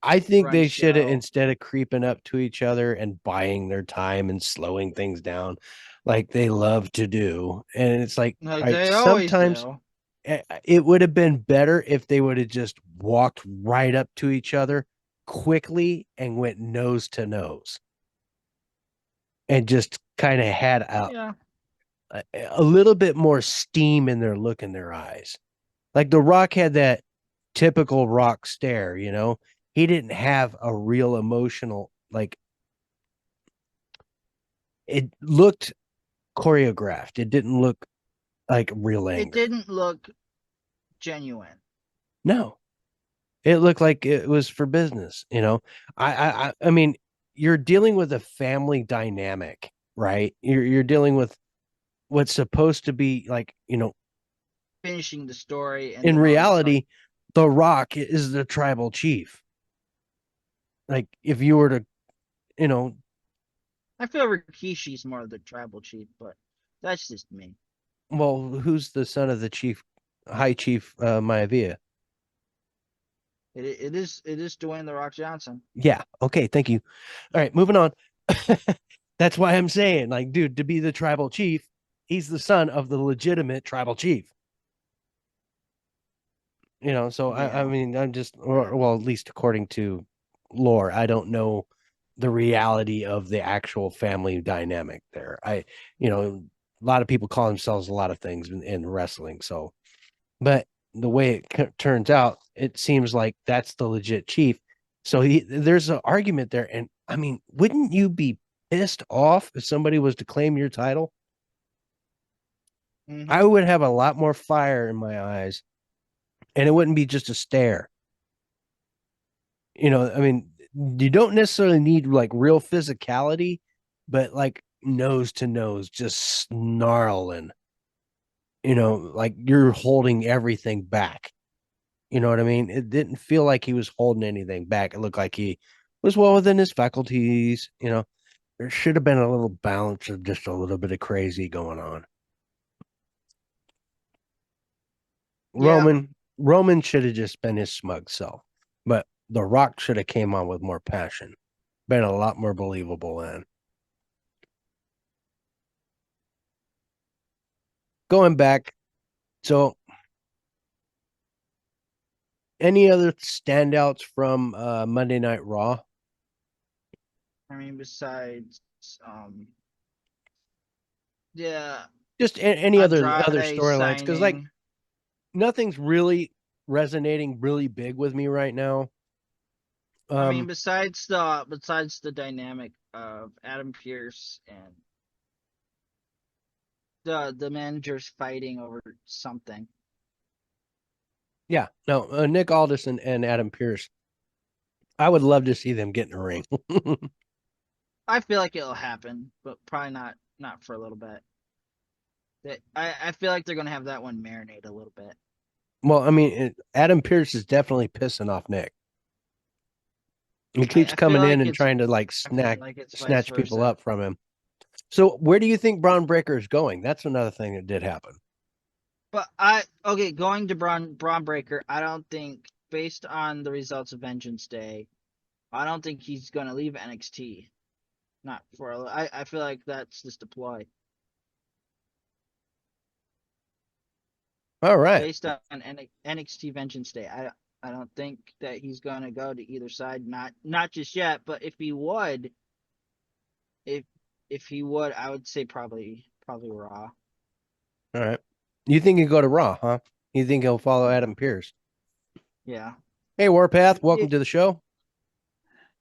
I think run they should have, show. instead of creeping up to each other and buying their time and slowing things down like they love to do. And it's like, Like all right, they always sometimes do. it would have been better if they would have just walked right up to each other quickly and went nose to nose and just kind of had Yeah. a little bit more steam in their look in their eyes. Like The Rock had that typical Rock stare, you know. He didn't have a real emotional, like, it looked choreographed. It didn't look like real It anger. didn't look genuine. No, it looked like it was for business, you know. I mean, you're dealing with a family dynamic, right? You're dealing with what's supposed to be like, you know, Finishing the story and in then all of a sudden reality, The Rock is the tribal chief. Like if you were to, you know, I feel Rikishi's more the tribal chief, but that's just me. well, who's the son of the chief, high chief Maivia? It is Dwayne the Rock Johnson. Yeah. Okay. Thank you. All right. Moving on. That's why I'm saying, like, dude, to be the tribal chief, he's the son of the legitimate tribal chief. You know, so I Yeah. mean, I'm just, or, well, at least according to lore, I don't know the reality of the actual family dynamic there. You know, a lot of people call themselves a lot of things in wrestling. So, but the way it turns out, it seems like that's the legit chief. So there's an argument there. And I mean, wouldn't you be pissed off if somebody was to claim your title? I Mm-hmm. would have a lot more fire in my eyes, and it wouldn't be just a stare. You know, I mean, you don't necessarily need like real physicality, but like nose to nose, just snarling, you know, like you're holding everything back. You know what I mean? It didn't feel like he was holding anything back. It looked like he was well within his faculties. You know, there should have been a little balance of just a little bit of crazy going on. Yeah. Roman should have just been his smug self, but The Rock should have came on with more passion, been a lot more believable. And going back, so any other standouts from Monday Night Raw? I mean, besides, yeah, Just any other Andrade storylines? Because like signing. nothing's really resonating really big with me right now. I mean, Um, besides the dynamic of Adam Pearce and the managers fighting over something. yeah, no, Nick Aldis and Adam Pearce. I would love to see them get in a ring. I feel like it'll happen, but probably not for a little bit. I feel like they're gonna have that one marinate a little bit. Well, I mean, Adam Pearce is definitely pissing off Nick. He keeps I feel coming in like and it's trying to like I feel like it's vice snatch people versa. up from him. So where do you think Braun Breaker is going? That's another thing that did happen. But going to Braun Breaker, I don't think based on the results of Vengeance Day, I don't think he's gonna leave NXT. Not for I feel like that's just a ploy. All right. Based on NXT Vengeance Day. I don't think that he's gonna go to either side. Not just yet, but if if he would, I would say probably Raw. All right. You think he'll go to Raw, huh? You think he'll follow Yeah, Adam Pearce? yeah. Hey, Warpath, welcome It, to the show.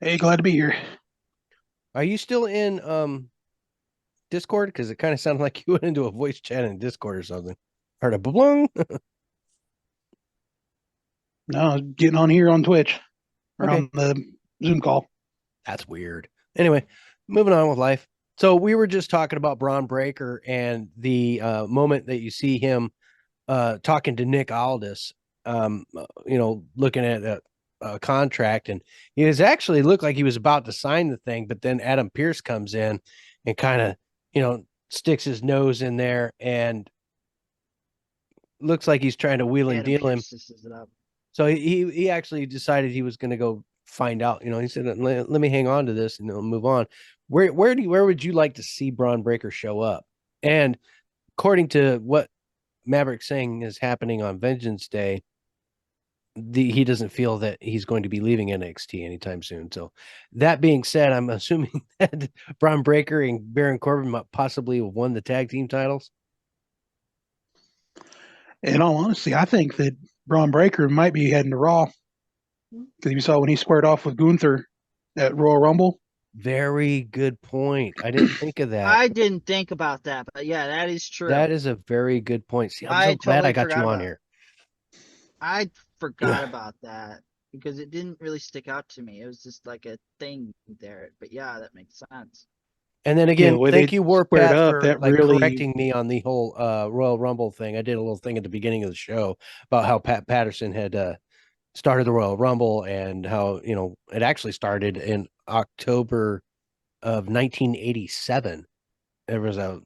Hey, glad to be here. Are you still in Discord? Because it kind of sounded like you went into a voice chat in Discord or something. Heard a blung. No, getting on here on Twitch or Okay, on the Zoom call. that's weird. Anyway, moving on with life. So we were just talking about Braun Breaker and the moment that you see him talking to Nick Aldis, you know, looking at contract, and he was actually looked like he was about to sign the thing, but then Adam Pearce comes in and kind of, sticks his nose in there and looks like he's trying to wheel and Adam deal him. Pearce it up. So he actually decided he was going to go find out. He said, "Let me hang on to this and move on." Where would you like to see Braun Breaker show up? And according to what Maverick's saying is happening on Vengeance Day, he doesn't feel that he's going to be leaving NXT anytime soon. So that being said, I'm assuming that Braun Breaker and Baron Corbin might possibly have won the tag team titles. In all honesty, I think that Braun Breaker might be heading to Raw, because you saw when he squared off with Gunther at Royal Rumble. Very good point. I didn't think of that. I didn't think about that, but yeah, that is true. That is a very good point. See, I'm I so glad totally I got you forgot on about here. I forgot about that because it didn't really stick out to me. It was just like a thing there. But yeah, that makes sense. And then Yeah, again, the way thank they you, squared Warpath, up, for that like really correcting me on the whole Royal Rumble thing. I did a little thing at the beginning of the show about how Pat Patterson had started the Royal Rumble and how, it actually started in October of 1987. There was a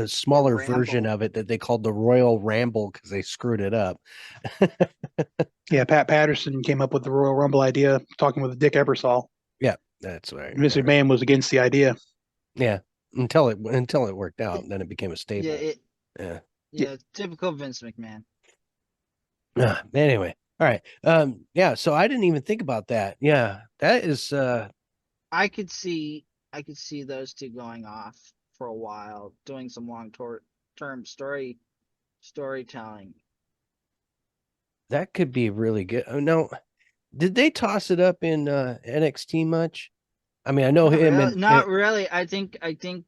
smaller version Ramble. of it that they called the Royal Ramble because they screwed it up. Yeah, Pat Patterson came up with the Royal Rumble idea, talking with Dick Ebersol. Yeah, that's right. Mr. McMahon was against the idea. Yeah, until it worked out, then it became a staple. Yeah, typical Vince McMahon. Anyway, all right. Yeah. So I didn't even think about that. Yeah, that is. I could see those two going off for a while, doing some term storytelling. That could be really good. Oh no, did they toss it up in NXT much? I mean, I know Not really. I think I know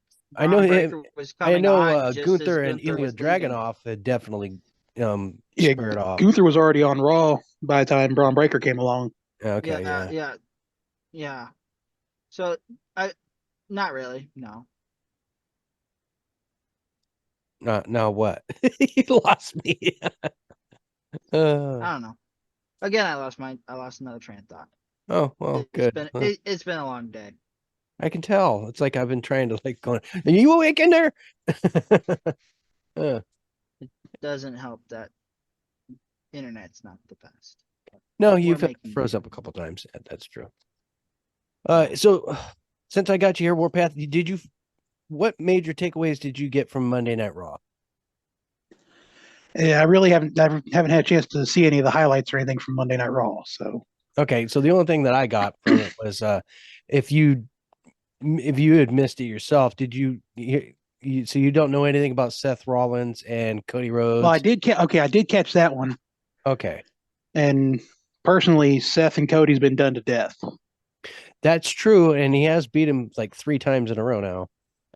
Braun him. Breaker was I coming know on just as Gunther and Gunther Ilya was leaving. Dragunov had definitely Yeah, squared off. Gunther was already on Raw by the time Braun Breaker came along. Okay, Yeah. So not really. No. Now what? You lost me. I don't know. Again, I lost another train of thought. Oh well, good. It's been a long day. I can tell. It's like I've been trying to are you awake in there? It doesn't help that internet's not the best. No, you've froze up a couple times. That's true. So since I got you here, Warpath, what major takeaways did you get from Monday Night Raw? Yeah, I really haven't had a chance to see any of the highlights or anything from Monday Night Raw. So okay, so the only thing that I got from it was if you had missed it yourself, did you so you don't know anything about Seth Rollins and Cody Rhodes? Well, I did catch that one. Okay. And personally, Seth and Cody's been done to death. That's true, and he has beat him like 3 times in a row now.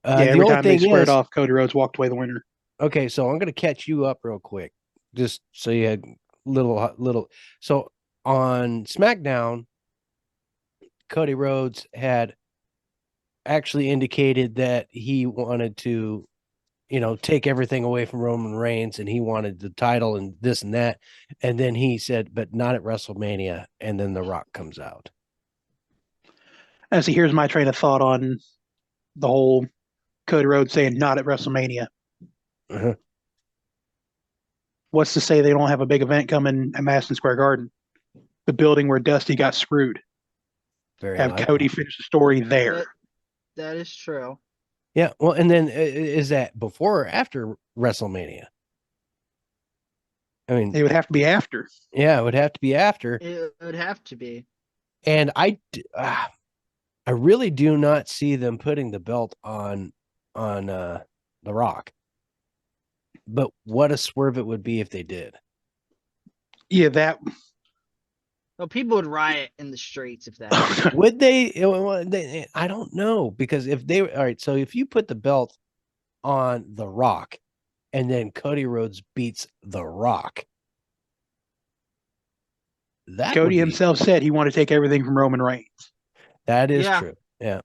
Every time they squared off, Cody Rhodes walked away the winner. Okay, so I'm going to catch you up real quick, just so you had little. So on SmackDown, Cody Rhodes had actually indicated that he wanted to, take everything away from Roman Reigns, and he wanted the title and this and that. And then he said, but not at WrestleMania. And then The Rock comes out. And so here's my train of thought on the whole Cody Rhodes saying not at WrestleMania. Uh-huh. What's to say they don't have a big event coming at Madison Square Garden, the building where Dusty got screwed? Have likely. Cody finish the story there. That is true. Yeah. Well, and then is that before or after WrestleMania? I mean, it would have to be after. Yeah, it would have to be after. It would have to be. And I really do not see them putting the belt on The Rock. But what a swerve it would be if they did. Yeah, that. Well, people would riot in the streets if that. Would they? I don't know, because if they all right, so if you put the belt on The Rock, and then Cody Rhodes beats The Rock, that Cody himself said he wanted to take everything from Roman Reigns. That is true. Yeah.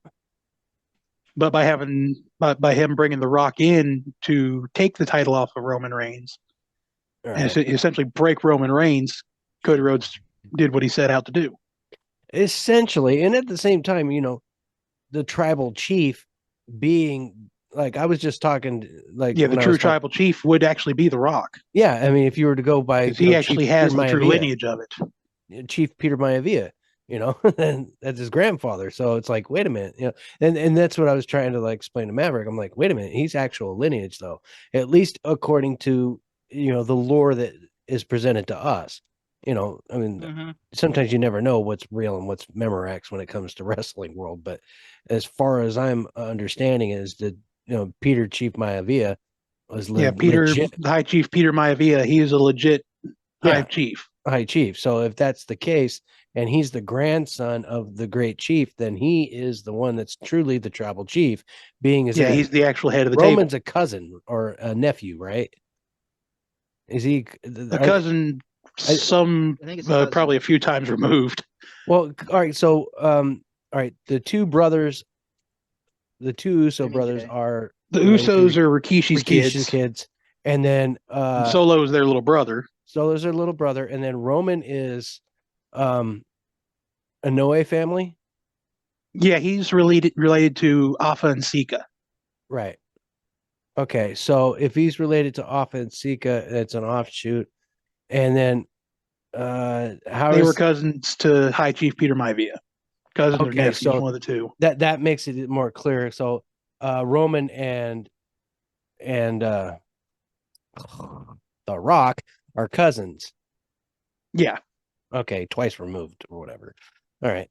But by him bringing The Rock in to take the title off of Roman Reigns, and essentially break Roman Reigns, Cody Rhodes did what he set out to do. Essentially, and at the same time, the tribal chief being like, I was just talking like, yeah, the true tribal chief would actually be The Rock. Yeah, I mean, if you were to go by, because he actually has the true lineage of it. Chief Peter Maivia, and that's his grandfather. So it's like, wait a minute, and that's what I was trying to like explain to Maverick. I'm like, wait a minute, he's actual lineage though, at least according to the lore that is presented to us. I mean, sometimes you never know what's real and what's Memorex when it comes to wrestling world. But as far as I'm understanding, is that Peter Chief Maivia was Peter, legit. High Chief Peter Maivia. He is a legit High Chief. High Chief. So if that's the case, and he's the grandson of the great chief, then he is the one that's truly the tribal chief. He's the actual head of the Roman's table. a cousin or a nephew, right? Is he a cousin? Probably a few times removed. Well, all right. So, all right. The two Uso brothers are the Usos are Rikishi's kids, and then and Solo is their little brother. Solo's their little brother, and then Roman is Inoue family. Yeah, he's related to Alpha and Sika. Right. Okay, so if he's related to Alpha and Sika, it's an offshoot. And then they were cousins to High Chief Peter Maivia. Cousins or nephews, so one of the two. That makes it more clear. So Roman and The Rock are cousins. Yeah. Okay, twice removed or whatever. All right.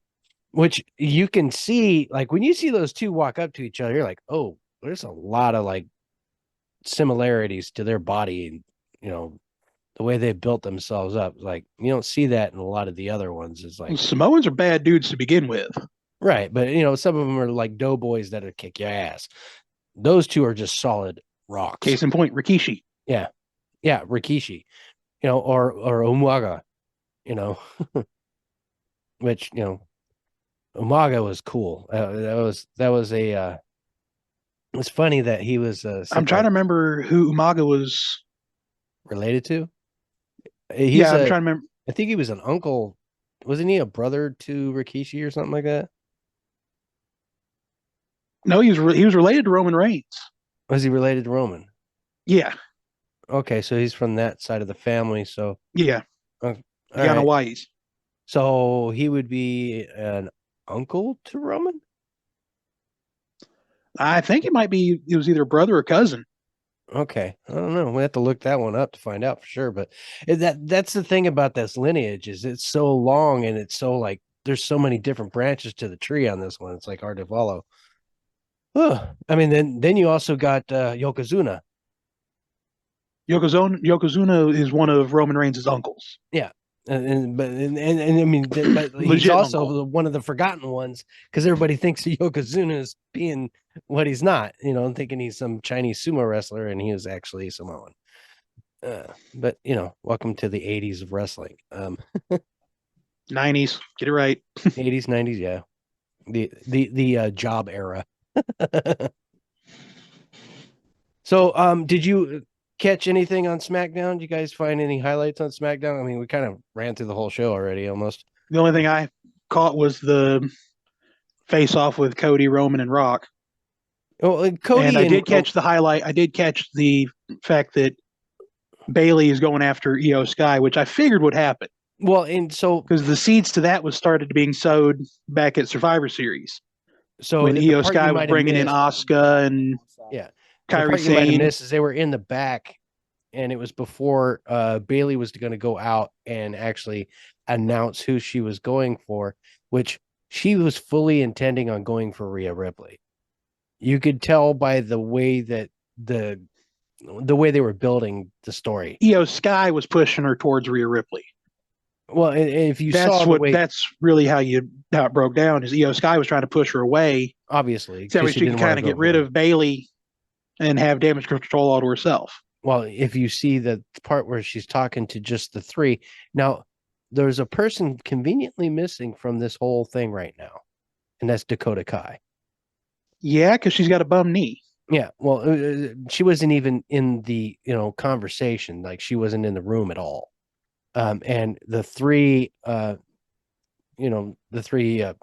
Which you can see, like when you see those two walk up to each other, you're like, oh, there's a lot of like similarities to their body and the way they built themselves up. Like you don't see that in a lot of the other ones. Is like Samoans are bad dudes to begin with. Right, but some of them are like doughboys that'll kick your ass. Those two are just solid rocks. Case in point, Rikishi. Yeah, Rikishi. Or Umaga. Which Umaga was cool. That was a. It's funny that he was. I'm trying to remember who Umaga was related to. I'm trying to remember. I think he was an uncle. Wasn't he a brother to Rikishi or something like that? No, he was related to Roman Reigns. Was he related to Roman? Yeah. Okay, so he's from that side of the family. So yeah, Yanawais. So he would be an uncle to Roman. I think it might be. It was either brother or cousin. Okay, I don't know. We have to look that one up to find out for sure. But that's the thing about this lineage is it's so long and it's so like there's so many different branches to the tree on this one. It's like hard to follow. I mean, then you also got Yokozuna. Yokozuna is one of Roman Reigns' uncles. Yeah, and I mean, but he's also one of the forgotten ones because everybody thinks Yokozuna is being what he's not. Thinking he's some Chinese sumo wrestler, and he was actually Samoan. But welcome to the '80s of wrestling. 90s, get it right. '80s, '90s, yeah. The job era. So, did you catch anything on SmackDown? Did you guys find any highlights on SmackDown? I mean, we kind of ran through the whole show already almost. The only thing I caught was the face-off with Cody, Roman, and Rock. Well, Cody and I did catch the highlight. I did catch the fact that Bayley is going after Io Sky, which I figured would happen. Well, and so because the seeds to that was started being sowed back at Survivor Series. So when Io Sky was bringing in Asuka and Kairi Sane, is they were in the back, and it was before Bayley was going to go out and actually announce who she was going for, which she was fully intending on going for Rhea Ripley. You could tell by the way that the way they were building the story. Io Sky was pushing her towards Rhea Ripley. Well, if you that's really how it broke down is Io Sky was trying to push her away, obviously, so she could kind of get rid of Bayley and have damage control all to herself. Well, if you see the part where she's talking to just the three, now there's a person conveniently missing from this whole thing right now, and that's Dakota Kai. Yeah, because she's got a bum knee. Yeah, well, she wasn't even in the conversation. Like she wasn't in the room at all. And the three, the three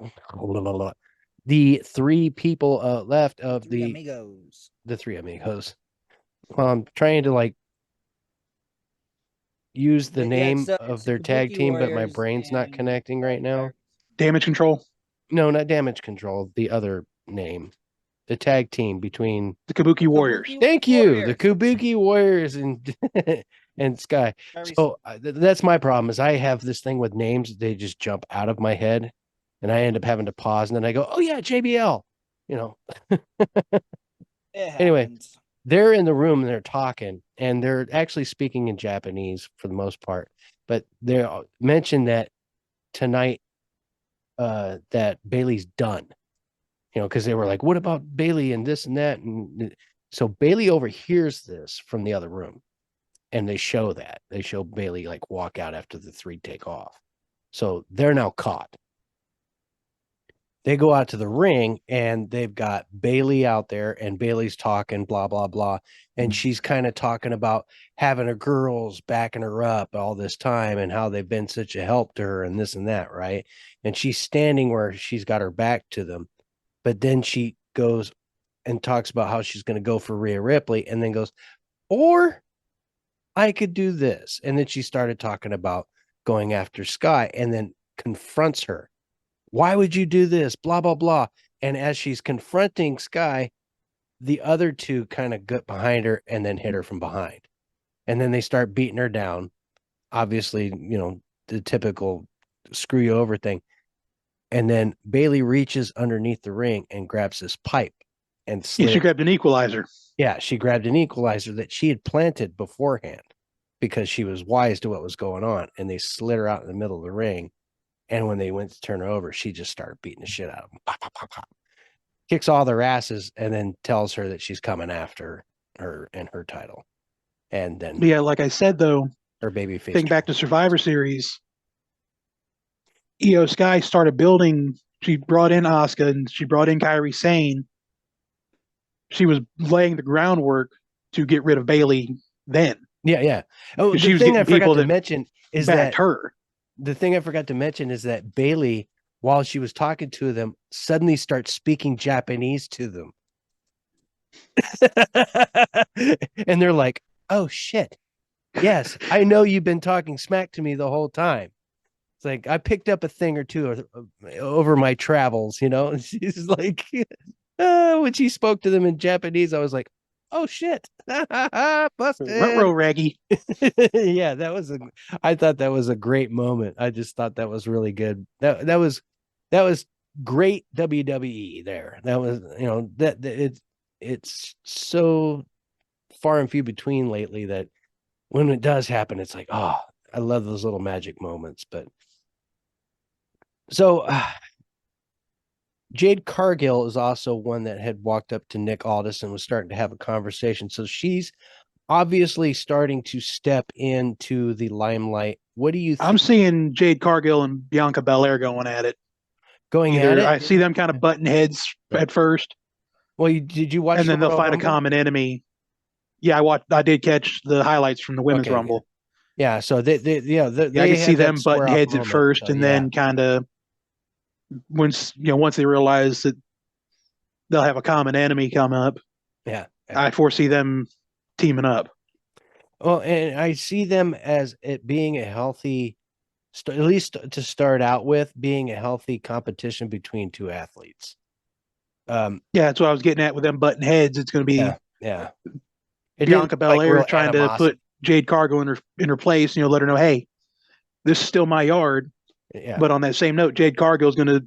people left of Three amigos. the three amigos. Well, I'm trying to like use the name of their tag team, but my brain's not connecting right now. Damage Control. No, not Damage Control. The other name, the tag team between The Kabuki Warriors. Thank you, the Kabuki Warriors and and Sky. So that's my problem. Is I have this thing with names; they just jump out of my head, and I end up having to pause, and then I go, "Oh yeah, JBL." Anyway, they're in the room and they're talking, and they're actually speaking in Japanese for the most part, but they mentioned that tonight that Bailey's done, because they were like, what about Bailey and this and that? And so Bailey overhears this from the other room, and they show Bailey like walk out after the three take off. So they're now caught. They go out to the ring and they've got Bailey out there, and Bailey's talking blah, blah, blah. And she's kind of talking about having her girls backing her up all this time and how they've been such a help to her and this and that. Right. And she's standing where she's got her back to them. But then she goes and talks about how she's going to go for Rhea Ripley, and then goes, or I could do this. And then she started talking about going after Sky, and then confronts her. Why would you do this? Blah, blah, blah. And as she's confronting Sky, the other two kind of get behind her and then hit her from behind. And then they start beating her down. Obviously, the typical screw you over thing. And then Bailey reaches underneath the ring and grabs this pipe and slid. Yeah, she grabbed an equalizer. Yeah, she grabbed an equalizer that she had planted beforehand because she was wise to what was going on. And they slid her out in the middle of the ring. And when they went to turn her over, she just started beating the shit out of them. Pop, pop, pop, pop. Kicks all their asses and then tells her that she's coming after her and her title. And then, yeah, like I said, though, her baby face. Think back to Survivor Series. Io Sky started building. She brought in Asuka and she brought in Kairi Sane. She was laying the groundwork to get rid of Bailey then. Yeah, yeah. Oh, the thing I forgot to mention is that her. The thing I forgot to mention is that Bailey, while she was talking to them, suddenly starts speaking Japanese to them. And they're like, oh, shit. Yes, I know you've been talking smack to me the whole time. It's like, I picked up a thing or two over my travels, And she's like, when she spoke to them in Japanese, I was like, oh shit. Busted. Ruh-roh, Raggy. Yeah, I thought that was a great moment. I just thought that was really good. That was great WWE there. That was, it's so far and few between lately that when it does happen, it's like, oh, I love those little magic moments. But so Jade Cargill is also one that had walked up to Nick Aldis and was starting to have a conversation. So she's obviously starting to step into the limelight. What do you think? I'm seeing Jade Cargill and Bianca Belair going at it. I see them kind of butting heads at first. Well, did you watch? And then they'll find a common enemy. Yeah, I did catch the highlights from the Women's Rumble. Yeah, so they I can see them butting heads at first, and then kind of once they realize that they'll have a common enemy come up. Yeah. I foresee them teaming up. Well, and I see them as it being a healthy, at least to start out with, being a healthy competition between two athletes. Yeah, that's what I was getting at with them butting heads. It's going to be Bianca Belair trying to put Jade Cargill in her place. Let her know, hey, this is still my yard. Yeah. But on that same note, Jade Cargill is going to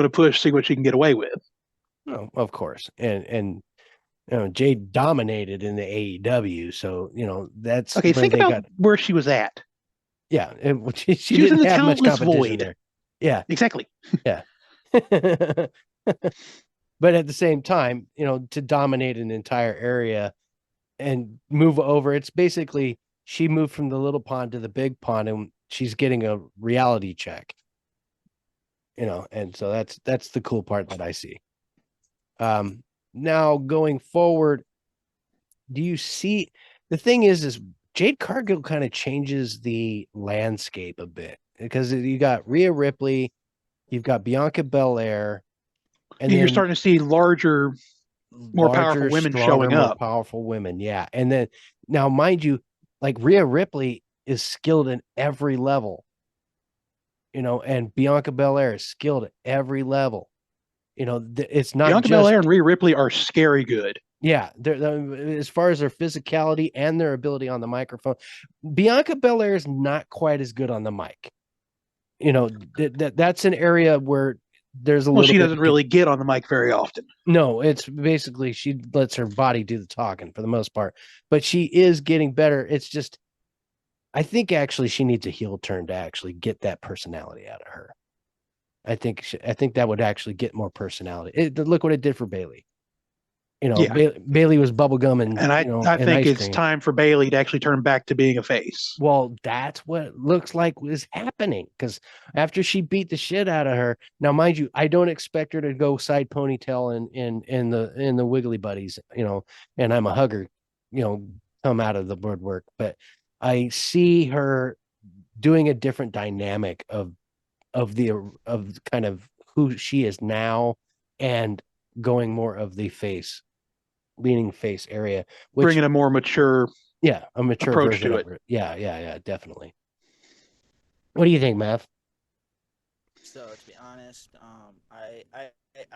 push, see what she can get away with. Oh, of course, and Jade dominated in the AEW, so that's okay. Think about where she was at. Yeah, she didn't have much competition there. Yeah, exactly. Yeah, but at the same time, to dominate an entire area and move over, it's basically she moved from the little pond to the big pond, and she's getting a reality check. And so that's the cool part that I see. Now going forward, do you see the thing is Jade Cargill kind of changes the landscape a bit because you got Rhea Ripley, you've got Bianca Belair, and you're starting to see larger, more powerful women showing up. More powerful women, yeah. And then now, mind you, like Rhea Ripley is skilled in every level, and Bianca Belair is skilled at every level. It's not Bianca Belair and Rhea Ripley are scary good. Yeah, they're as far as their physicality and their ability on the microphone. Bianca Belair is not quite as good on the mic. That's an area where there's a little. She doesn't really get on the mic very often. No, it's basically she lets her body do the talking for the most part, but she is getting better. It's just, I think actually she needs a heel turn to actually get that personality out of her. I think that would actually get more personality. Look what it did for Bayley. Bayley was bubblegum and I think it's time for Bayley to actually turn back to being a face. Well, that's what it looks like is happening, because after she beat the shit out of her, now mind you, I don't expect her to go side ponytail in the Wiggly Buddies, and I'm a hugger, come out of the woodwork, but I see her doing a different dynamic of kind of who she is now, and going more of the leaning face area, bringing a more mature, a mature approach to it. Yeah, definitely. What do you think, Mav? So to be honest, I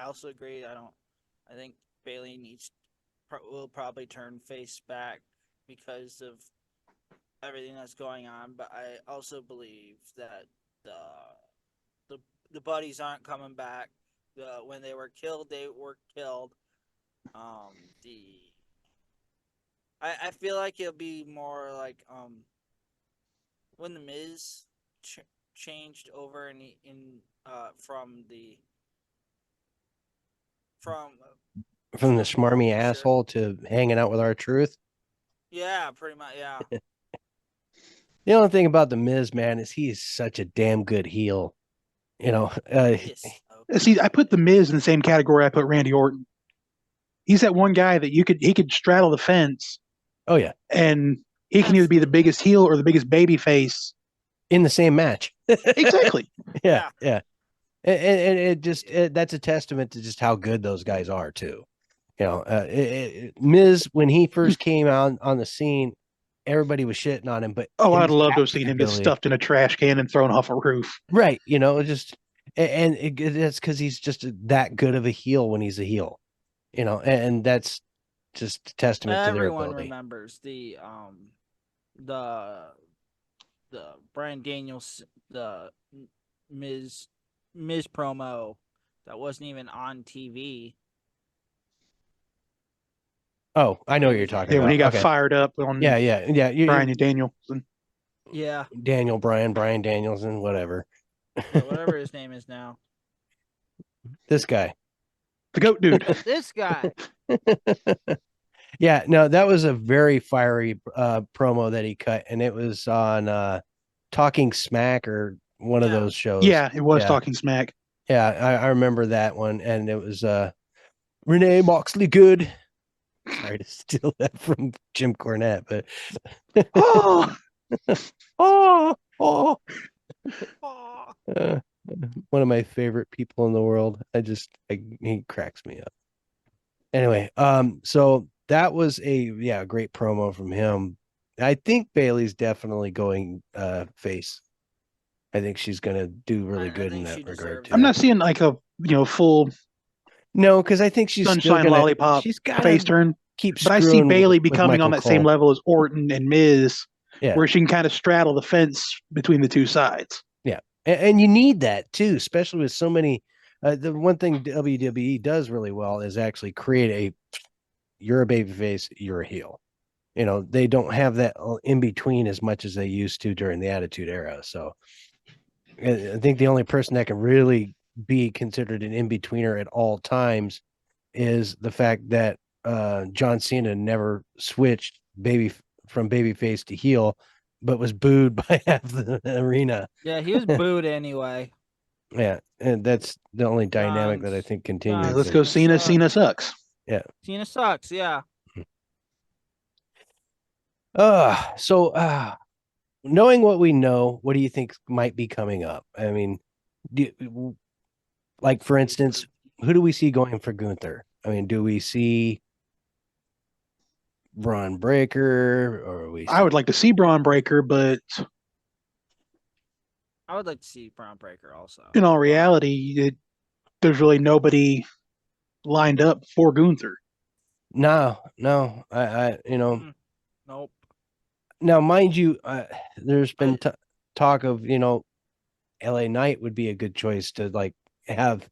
also agree. I think Bayley will probably turn face back because of everything that's going on. But I also believe that the buddies aren't coming back. When they were killed, they were killed. I feel like it'll be more like when the Miz changed over in from the smarmy asshole to hanging out with R-Truth. Yeah, pretty much. Yeah. The only thing about the Miz, man, is he is such a damn good heel. See, I put the Miz in the same category I put Randy Orton. He's that one guy that he could straddle the fence. Oh yeah, and he can either be the biggest heel or the biggest baby face in the same match. Exactly. Yeah. And it just that's a testament to just how good those guys are too. Miz, when he first came out on the scene, everybody was shitting on him, but I'd love to have seen him get stuffed in a trash can and thrown off a roof. Right, just it's because he's just that good of a heel when he's a heel. And that's just a testament to their ability. Everyone remembers the Bryan Daniels, the Miz promo that wasn't even on TV. Oh, I know what you're talking about. When he got fired up on Bryan and Danielson. Yeah. Bryan Danielson, whatever. Whatever his name is now. This guy. The goat dude. This guy. Yeah, no, that was a very fiery promo that he cut, and it was on Talking Smack or one of those shows. Yeah, it was Talking Smack. Yeah, I remember that one, and it was Renee Moxley good. Sorry to steal that from Jim Cornette, but one of my favorite people in the world. He cracks me up. Anyway, so that was a great promo from him. I think Bayley's definitely going face. I think she's gonna do really good in that regard too. I'm not seeing like a full. No, because I think she's sunshine still lollipop face turn. But I see Bayley becoming on that same level as Orton and Miz, where she can kind of straddle the fence between the two sides. Yeah, and you need that too, especially with so many. The one thing WWE does really well is actually create you're a babyface, you're a heel. They don't have that in between as much as they used to during the Attitude Era. So I think the only person that can really be considered an in-betweener at all times is the fact that John Cena never switched from babyface to heel, but was booed by half the arena. Yeah, he was booed anyway. Yeah, and that's the only dynamic that I think continues. Let's go Cena. Cena sucks. Yeah. Cena sucks, yeah. Knowing what we know, what do you think might be coming up? I mean, like for instance, who do we see going for Gunther? I mean, do we see Braun Breaker, or I would like to see Braun Breaker, but I would like to see Braun Breaker also. In all reality, there's really nobody lined up for Gunther. No, nope. Now, mind you, there's been talk of LA Knight would be a good choice to like have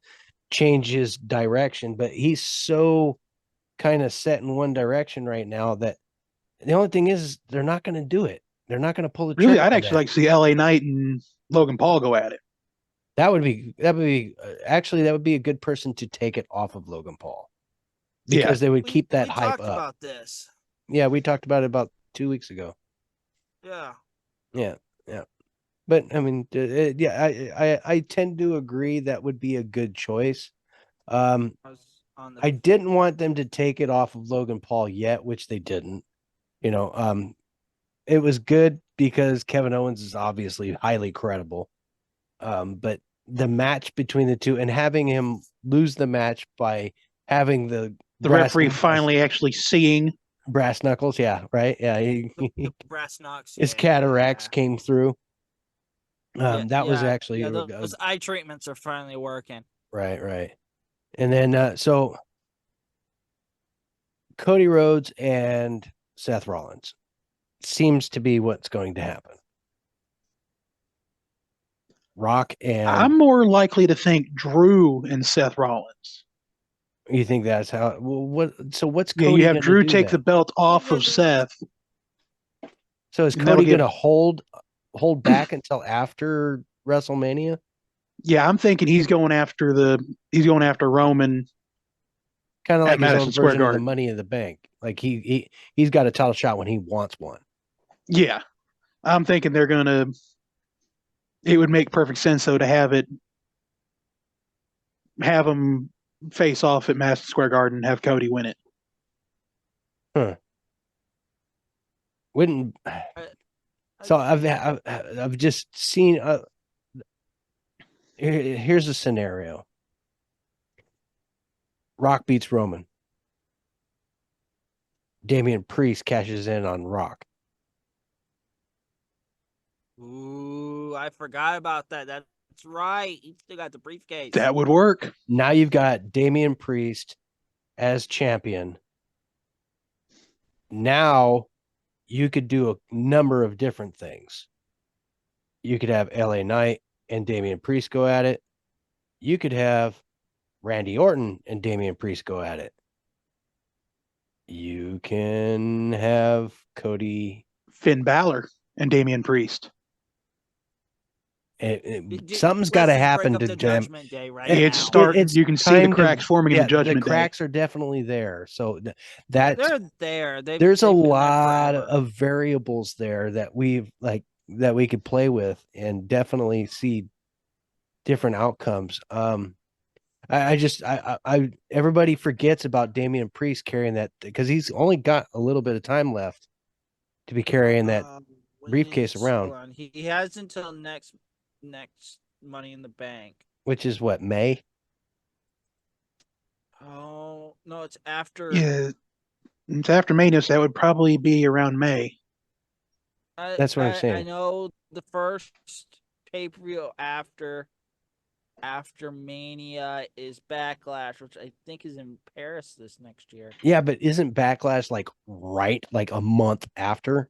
change his direction, but he's so kind of set in one direction right now that the only thing is they're not going to do it. They're not going to pull the trigger. Really, I'd actually like to see LA Knight and Logan Paul go at it. That would be actually that would be a good person to take it off of Logan Paul, because they would keep that hype up. We talked about this. Yeah, we talked about it about 2 weeks ago. Yeah. But I mean, I tend to agree that would be a good choice. I didn't want them to take it off of Logan Paul yet, which they didn't. It was good because Kevin Owens is obviously highly credible. But the match between the two and having him lose the match by having the referee finally actually seeing brass knuckles. Yeah. Right. Yeah. The brass knucks. His cataracts came through. That was actually those eye treatments are finally working. Right. And then so Cody Rhodes and Seth Rollins seems to be what's going to happen. Rock and I'm more likely to think Drew and Seth Rollins. You think that's how? Well, what's Cody? Yeah, you have Drew take the belt off of Seth. So is Cody going to hold back until after WrestleMania? Yeah, I'm thinking he's going after Roman. Kind of like his own version of the Money in the Bank. Like he's got a title shot when he wants one. Yeah, I'm thinking they're gonna. It would make perfect sense though to have him face off at Madison Square Garden, have Cody win it. Wouldn't. So I've just seen. Here's a scenario. Rock beats Roman. Damian Priest cashes in on Rock. Ooh, I forgot about that. That's right. He still got the briefcase. That would work. Now you've got Damian Priest as champion. Now you could do a number of different things. You could have LA Knight and Damian Priest go at it. You could have Randy Orton and Damian Priest go at it. You can have Cody, Finn Balor, and Damian Priest. Something's got to happen to Judgment Day, right? You can see the cracks forming in the Judgment Day. The cracks are definitely there. So they're there. There's a lot of variables there that we could play with and definitely see different outcomes. Everybody forgets about Damian Priest carrying that because he's only got a little bit of time left to be carrying that briefcase around. He has until next Money in the Bank, which is what, May? Oh no, it's after. Yeah, it's after May. So that would probably be around May. That's what I'm saying. I know the first pay-per-view after Mania is Backlash, which I think is in Paris this next year. Yeah, but isn't Backlash like a month after?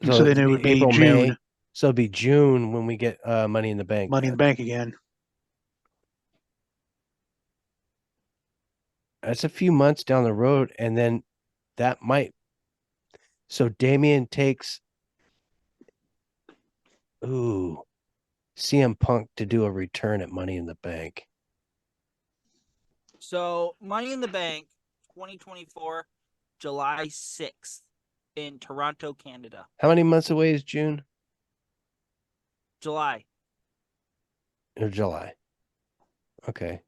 So then it would be April, June. May. So it'd be June when we get Money in the Bank. Money in the Bank again. That's a few months down the road, and then that might. So Damian takes CM Punk to do a return at Money in the Bank. So Money in the Bank 2024, July 6th in Toronto, Canada. How many months away is June? July. Or July. Okay.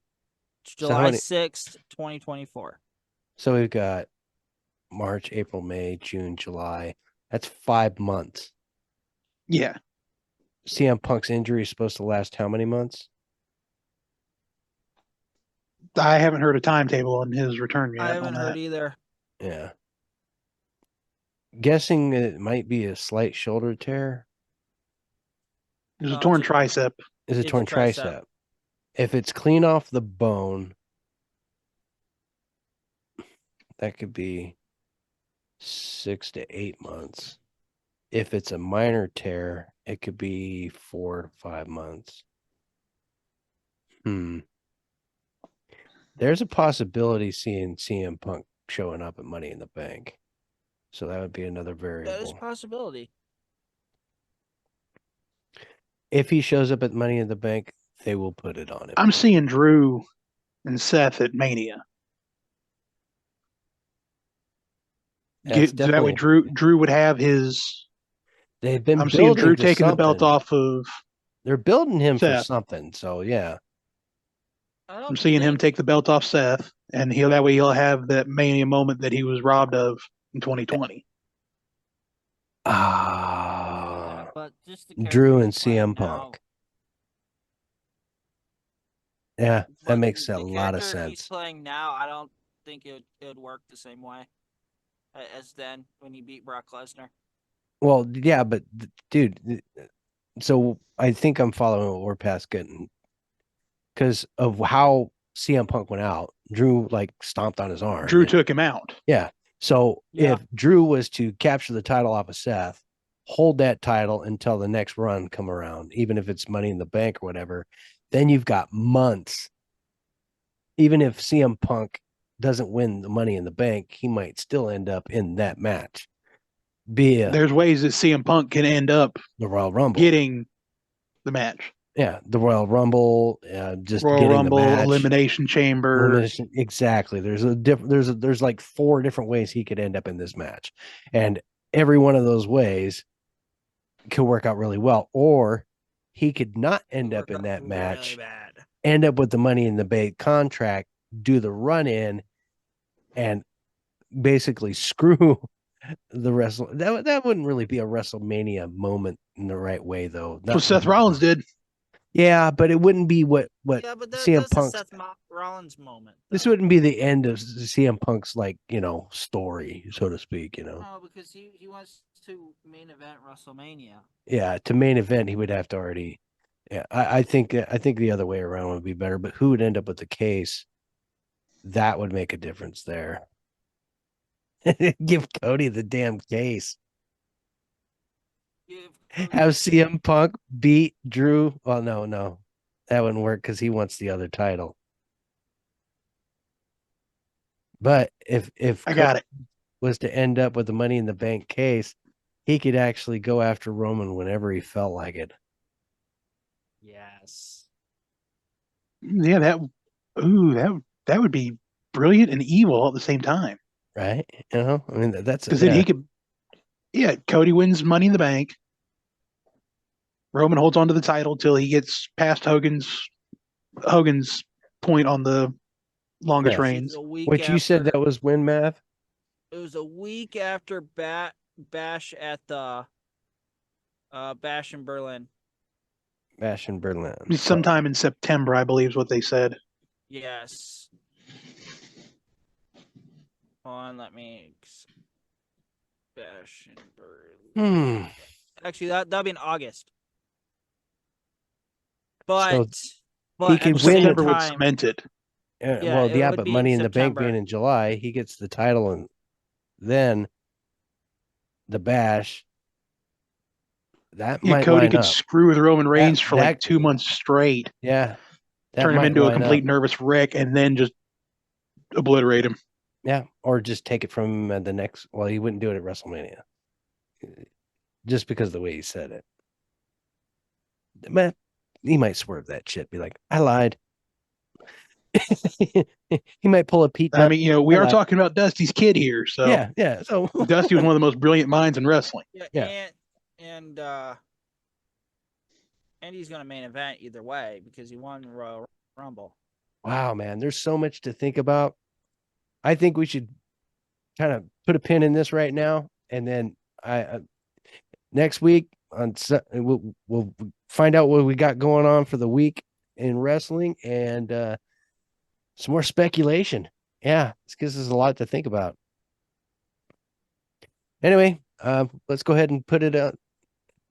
July 6th, 2024. So we've got March, April, May, June, July. That's 5 months. Yeah. CM Punk's injury is supposed to last how many months? I haven't heard a timetable on his return yet. I haven't heard either. Yeah. Guessing it might be a slight shoulder tear. It's a torn tricep. It's a torn tricep. If it's clean off the bone, that could be 6 to 8 months. If it's a minor tear, it could be 4 to 5 months. There's a possibility seeing CM Punk showing up at Money in the Bank. So that would be another variable. That is a possibility. If he shows up at Money in the Bank, they will put it on him. I'm seeing Drew and Seth at Mania. That way Drew would have his. They've been. I'm seeing Drew taking the belt off of. They're building him Seth for something. So yeah. I'm seeing him take the belt off Seth, and that way he'll have that Mania moment that he was robbed of in 2020. But just Drew and CM Punk. Yeah, that makes a lot of sense. He's playing now. I don't think it would work the same way as then when he beat Brock Lesnar. Well, yeah, but dude, so I think I'm following what we're past getting. Because of how CM Punk went out, Drew stomped on his arm. Drew took him out. Yeah. So if Drew was to capture the title off of Seth, hold that title until the next run come around, even if it's Money in the Bank or whatever, then you've got months. Even if CM Punk doesn't win the Money in the Bank, he might still end up in that match. There's ways that CM Punk can end up the Royal Rumble getting the match. Yeah, the Royal Rumble, just Royal getting Rumble, the match. Elimination Chamber. Exactly. There's like 4 different ways he could end up in this match, and every one of those ways could work out really well. Or he could not end up in that match, end up with the Money in the Bank contract, do the run in, and basically screw the wrestle. That wouldn't really be a WrestleMania moment in the right way, though. That's what Seth Rollins did. Yeah, but it wouldn't be what CM Punk's Seth Rollins moment. Though. This wouldn't be the end of CM Punk's story, so to speak. No, because he wants to main event WrestleMania. Yeah, to main event he would have to already. Yeah, I think the other way around would be better. But who would end up with the case? That would make a difference there. Give Cody the damn case. Have CM Punk beat Drew. Well, no, that wouldn't work because he wants the other title. But if I got it was to end up with the Money in the Bank case, he could actually go after Roman whenever he felt like it. Yes. Yeah, that would be brilliant and evil all at the same time. Right? I mean that's because then he could. Yeah, Cody wins Money in the Bank. Roman holds on to the title till he gets past Hogan's point on the longest reigns. Which you said that was when, Mav? It was a week after Bash at the Bash in Berlin. Bash in Berlin. Sometime in September, I believe is what they said. Yes. Hold on, let me Bash in Berlin. Actually, that'll be in August. But he could win. September would cement it. But Money in the Bank being in July, he gets the title, and then the Bash. That might Cody line could up. Screw with Roman Reigns for 2 months straight. Yeah, turn him into a complete nervous wreck, and then just obliterate him. Yeah, or just take it from him at the next. Well, he wouldn't do it at WrestleMania, just because of the way he said it. Man, he might swerve that shit. Be like, I lied. He might pull a Pete. I mean, we are talking about Dusty's kid here, so yeah. So Dusty was one of the most brilliant minds in wrestling. Yeah. And he's going to main event either way because he won Royal Rumble. Wow, man, there's so much to think about. I think we should kind of put a pin in this right now, and then next week we'll find out what we got going on for the week in wrestling, and some more speculation. Yeah, this gives us a lot to think about. Anyway, let's go ahead and put it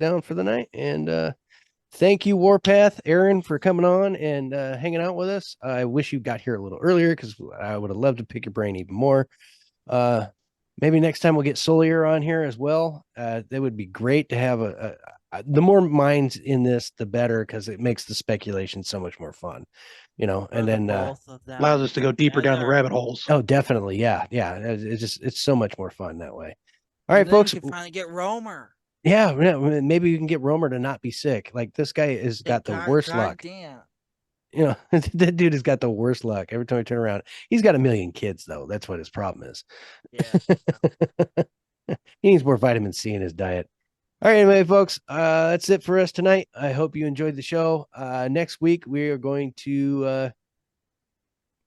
down for the night. And thank you, Warpath, Aaron, for coming on and hanging out with us. I wish you got here a little earlier because I would have loved to pick your brain even more. Maybe next time we'll get Solier on here as well. That would be great to have the more minds in this, the better, because it makes the speculation so much more fun, and then allows us to go deeper down the rabbit holes. Oh, definitely. Yeah. It's so much more fun that way. All right, folks. We can finally get Romer. Yeah, maybe we can get Romer to not be sick. Like, this guy has got the worst luck. Damn. That dude has got the worst luck. Every time I turn around, he's got 1 million kids, though. That's what his problem is. Yeah. He needs more vitamin C in his diet. All right, anyway, folks, that's it for us tonight. I hope you enjoyed the show. Next week, we are going to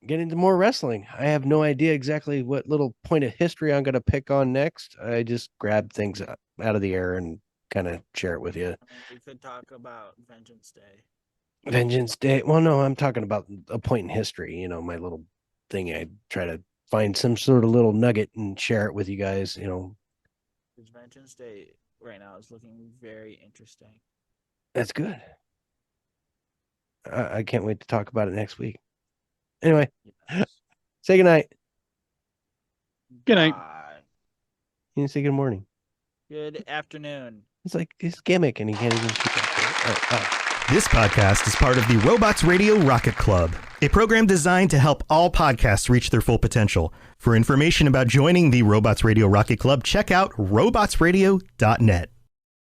get into more wrestling. I have no idea exactly what little point of history I'm going to pick on next. I just grabbed things out of the air and kind of share it with you. We could talk about Vengeance Day. Vengeance Day. Well, no, I'm talking about a point in history. My little thing. I try to find some sort of little nugget and share it with you guys. Because Vengeance Day right now is looking very interesting. That's good. I can't wait to talk about it next week. Anyway, say goodnight. Good night. You didn't say good morning. Good afternoon. It's like his gimmick, and he can't even keep that. This podcast is part of the Robots Radio Rocket Club, a program designed to help all podcasts reach their full potential. For information about joining the Robots Radio Rocket Club, check out robotsradio.net.